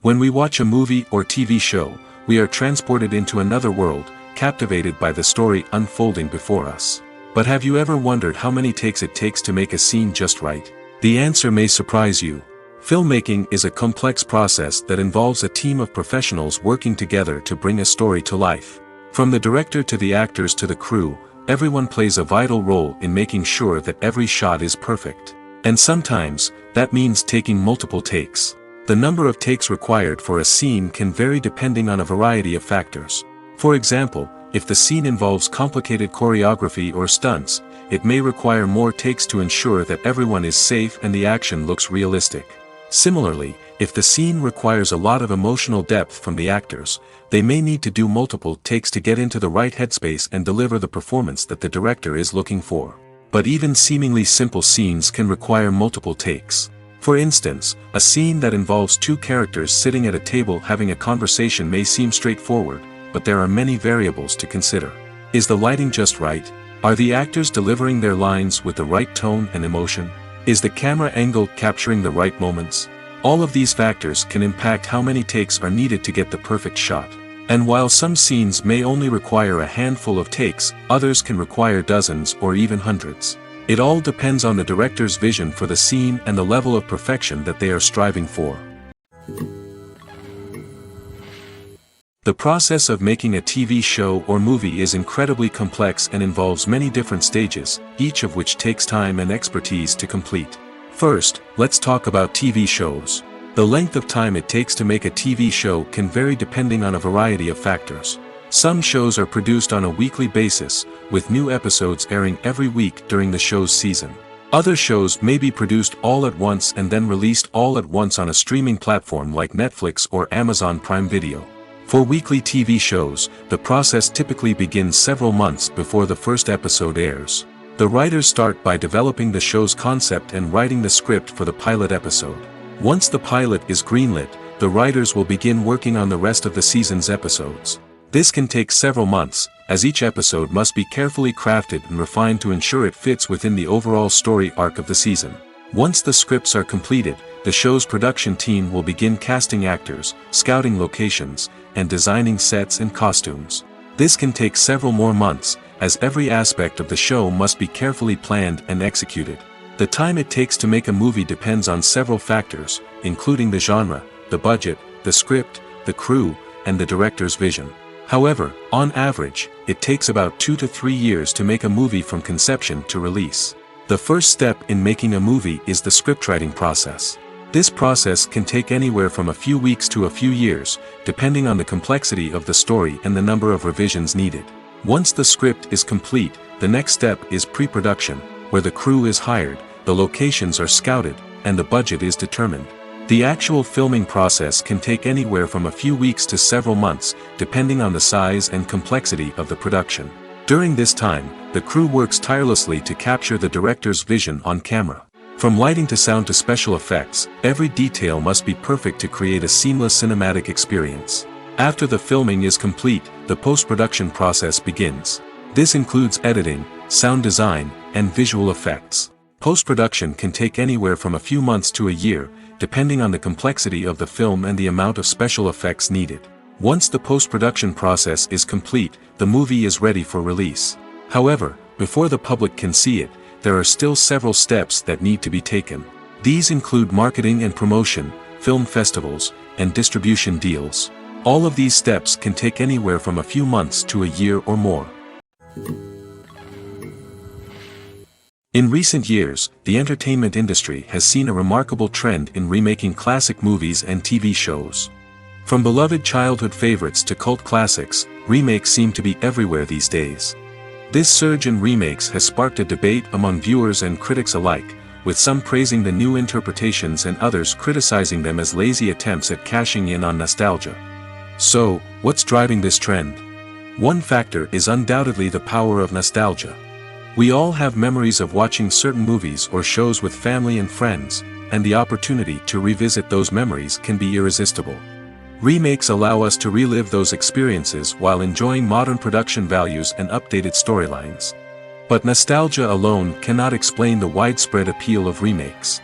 When we watch a movie or TV show, we are transported into another world, captivated by the story unfolding before us. But have you ever wondered how many takes it takes to make a scene just right? The answer may surprise you. Filmmaking is a complex process that involves a team of professionals working together to bring a story to life. From the director to the actors to the crew, everyone plays a vital role in making sure that every shot is perfect. And sometimes, that means taking multiple takes. The number of takes required for a scene can vary depending on a variety of factors. For example, if the scene involves complicated choreography or stunts, it may require more takes to ensure that everyone is safe and the action looks realistic. Similarly, if the scene requires a lot of emotional depth from the actors, they may need to do multiple takes to get into the right headspace and deliver the performance that the director is looking for. But even seemingly simple scenes can require multiple takes. For instance, a scene that involves two characters sitting at a table having a conversation may seem straightforward, but there are many variables to consider. Is the lighting just right? Are the actors delivering their lines with the right tone and emotion? Is the camera angle capturing the right moments? All of these factors can impact how many takes are needed to get the perfect shot. And while some scenes may only require a handful of takes, others can require dozens or even hundreds. It all depends on the director's vision for the scene and the level of perfection that they are striving for. The process of making a TV show or movie is incredibly complex and involves many different stages, each of which takes time and expertise to complete. First, let's talk about TV shows. The length of time it takes to make a TV show can vary depending on a variety of factors. Some shows are produced on a weekly basis, with new episodes airing every week during the show's season. Other shows may be produced all at once and then released all at once on a streaming platform like Netflix or Amazon Prime Video. For weekly TV shows, the process typically begins several months before the first episode airs. The writers start by developing the show's concept and writing the script for the pilot episode. Once the pilot is greenlit, the writers will begin working on the rest of the season's episodes. This can take several months, as each episode must be carefully crafted and refined to ensure it fits within the overall story arc of the season. Once the scripts are completed, the show's production team will begin casting actors, scouting locations, and designing sets and costumes. This can take several more months, as every aspect of the show must be carefully planned and executed. The time it takes to make a movie depends on several factors, including the genre, the budget, the script, the crew, and the director's vision. However, on average, it takes about 2 to 3 years to make a movie from conception to release. The first step in making a movie is the scriptwriting process. This process can take anywhere from a few weeks to a few years, depending on the complexity of the story and the number of revisions needed. Once the script is complete, the next step is pre-production, where the crew is hired, the locations are scouted, and the budget is determined. The actual filming process can take anywhere from a few weeks to several months, depending on the size and complexity of the production. During this time, the crew works tirelessly to capture the director's vision on camera. From lighting to sound to special effects, every detail must be perfect to create a seamless cinematic experience. After the filming is complete, the post-production process begins. This includes editing, sound design, and visual effects. Post-production can take anywhere from a few months to a year, depending on the complexity of the film and the amount of special effects needed. Once the post-production process is complete, the movie is ready for release. However, before the public can see it, there are still several steps that need to be taken. These include marketing and promotion, film festivals, and distribution deals. All of these steps can take anywhere from a few months to a year or more. In recent years, the entertainment industry has seen a remarkable trend in remaking classic movies and TV shows. From beloved childhood favorites to cult classics, remakes seem to be everywhere these days. This surge in remakes has sparked a debate among viewers and critics alike, with some praising the new interpretations and others criticizing them as lazy attempts at cashing in on nostalgia. So, what's driving this trend? One factor is undoubtedly the power of nostalgia. We all have memories of watching certain movies or shows with family and friends, and the opportunity to revisit those memories can be irresistible. Remakes allow us to relive those experiences while enjoying modern production values and updated storylines. But nostalgia alone cannot explain the widespread appeal of remakes.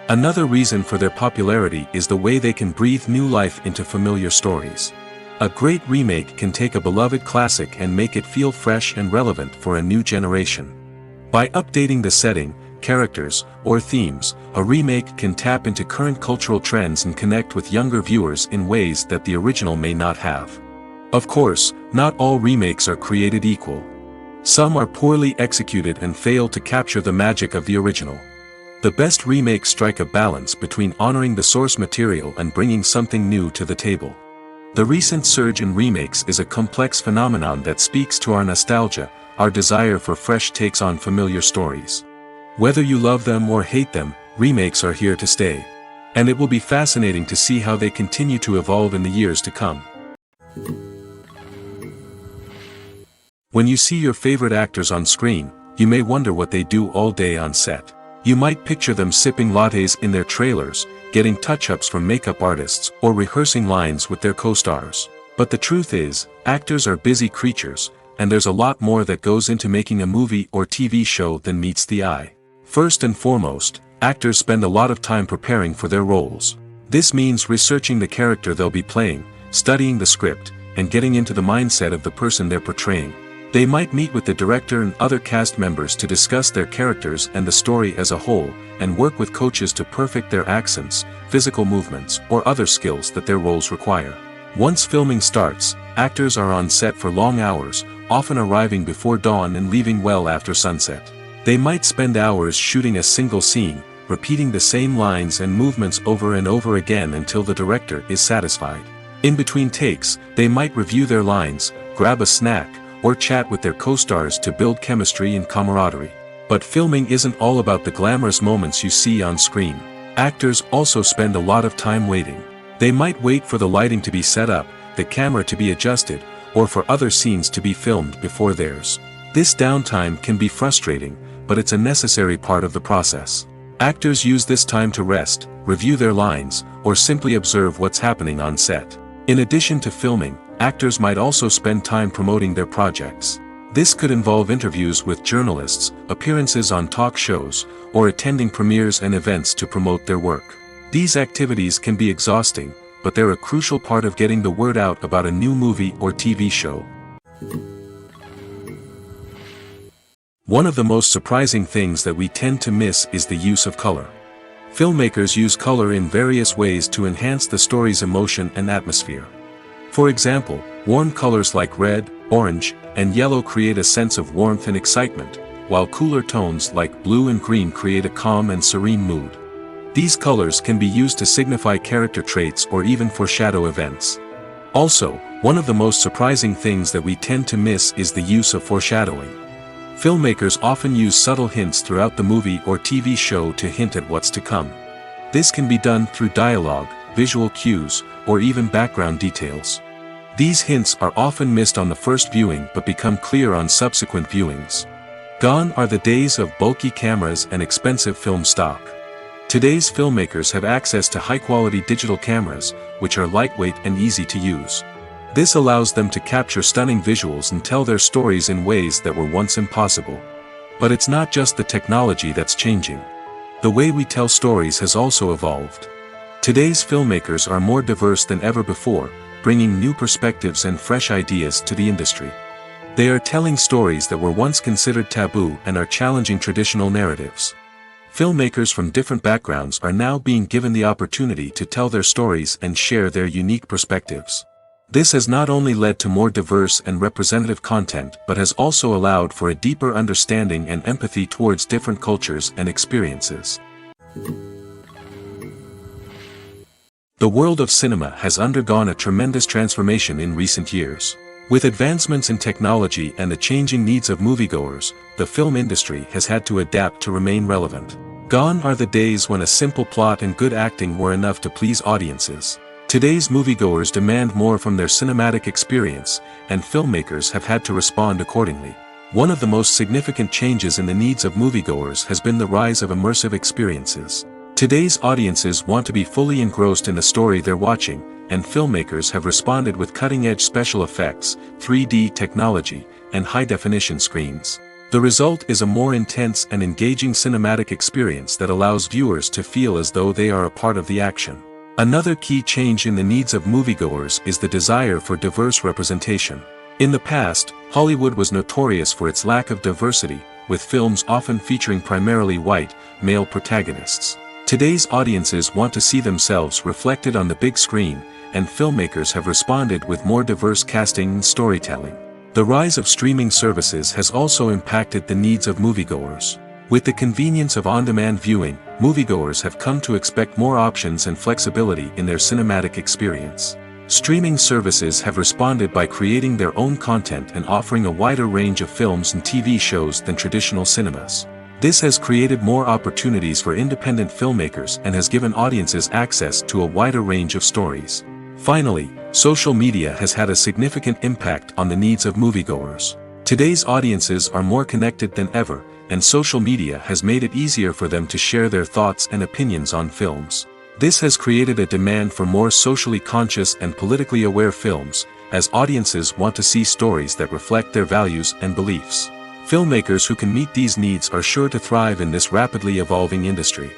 Another reason for their popularity is the way they can breathe new life into familiar stories. A great remake can take a beloved classic and make it feel fresh and relevant for a new generation. By updating the setting, characters, or themes, a remake can tap into current cultural trends and connect with younger viewers in ways that the original may not have. Of course, not all remakes are created equal. Some are poorly executed and fail to capture the magic of the original. The best remakes strike a balance between honoring the source material and bringing something new to the table. The recent surge in remakes is a complex phenomenon that speaks to our nostalgia, our desire for fresh takes on familiar stories. Whether you love them or hate them, remakes are here to stay. And it will be fascinating to see how they continue to evolve in the years to come. When you see your favorite actors on screen, you may wonder what they do all day on set. You might picture them sipping lattes in their trailers, getting touch-ups from makeup artists, or rehearsing lines with their co-stars. But the truth is, actors are busy creatures, and there's a lot more that goes into making a movie or TV show than meets the eye. First and foremost, actors spend a lot of time preparing for their roles. This means researching the character they'll be playing, studying the script, and getting into the mindset of the person they're portraying. They might meet with the director and other cast members to discuss their characters and the story as a whole, and work with coaches to perfect their accents, physical movements, or other skills that their roles require. Once filming starts, actors are on set for long hours, often arriving before dawn and leaving well after sunset. They might spend hours shooting a single scene, repeating the same lines and movements over and over again until the director is satisfied. In between takes, they might review their lines, grab a snack, or chat with their co-stars to build chemistry and camaraderie. But filming isn't all about the glamorous moments you see on screen. Actors also spend a lot of time waiting. They might wait for the lighting to be set up, the camera to be adjusted, or for other scenes to be filmed before theirs. This downtime can be frustrating, but it's a necessary part of the process. Actors use this time to rest, review their lines, or simply observe what's happening on set. In addition to filming, actors might also spend time promoting their projects. This could involve interviews with journalists, appearances on talk shows, or attending premieres and events to promote their work. These activities can be exhausting, but they're a crucial part of getting the word out about a new movie or TV show. One of the most surprising things that we tend to miss is the use of color. Filmmakers use color in various ways to enhance the story's emotion and atmosphere. For example, warm colors like red, orange, and yellow create a sense of warmth and excitement, while cooler tones like blue and green create a calm and serene mood. These colors can be used to signify character traits or even foreshadow events. Also, one of the most surprising things that we tend to miss is the use of foreshadowing. Filmmakers often use subtle hints throughout the movie or TV show to hint at what's to come. This can be done through dialogue, visual cues, or even background details. These hints are often missed on the first viewing but become clear on subsequent viewings. Gone are the days of bulky cameras and expensive film stock. Today's filmmakers have access to high-quality digital cameras, which are lightweight and easy to use. This allows them to capture stunning visuals and tell their stories in ways that were once impossible. But it's not just the technology that's changing. The way we tell stories has also evolved. Today's filmmakers are more diverse than ever before, bringing new perspectives and fresh ideas to the industry. They are telling stories that were once considered taboo and are challenging traditional narratives. Filmmakers from different backgrounds are now being given the opportunity to tell their stories and share their unique perspectives. This has not only led to more diverse and representative content but has also allowed for a deeper understanding and empathy towards different cultures and experiences. The world of cinema has undergone a tremendous transformation in recent years. With advancements in technology and the changing needs of moviegoers, the film industry has had to adapt to remain relevant. Gone are the days when a simple plot and good acting were enough to please audiences. Today's moviegoers demand more from their cinematic experience, and filmmakers have had to respond accordingly. One of the most significant changes in the needs of moviegoers has been the rise of immersive experiences. Today's audiences want to be fully engrossed in the story they're watching, and filmmakers have responded with cutting-edge special effects, 3D technology, and high-definition screens. The result is a more intense and engaging cinematic experience that allows viewers to feel as though they are a part of the action. Another key change in the needs of moviegoers is the desire for diverse representation. In the past, Hollywood was notorious for its lack of diversity, with films often featuring primarily white, male protagonists. Today's audiences want to see themselves reflected on the big screen, and filmmakers have responded with more diverse casting and storytelling. The rise of streaming services has also impacted the needs of moviegoers. With the convenience of on-demand viewing, moviegoers have come to expect more options and flexibility in their cinematic experience. Streaming services have responded by creating their own content and offering a wider range of films and TV shows than traditional cinemas. This has created more opportunities for independent filmmakers and has given audiences access to a wider range of stories. Finally, social media has had a significant impact on the needs of moviegoers. Today's audiences are more connected than ever, and social media has made it easier for them to share their thoughts and opinions on films. This has created a demand for more socially conscious and politically aware films, as audiences want to see stories that reflect their values and beliefs. Filmmakers who can meet these needs are sure to thrive in this rapidly evolving industry.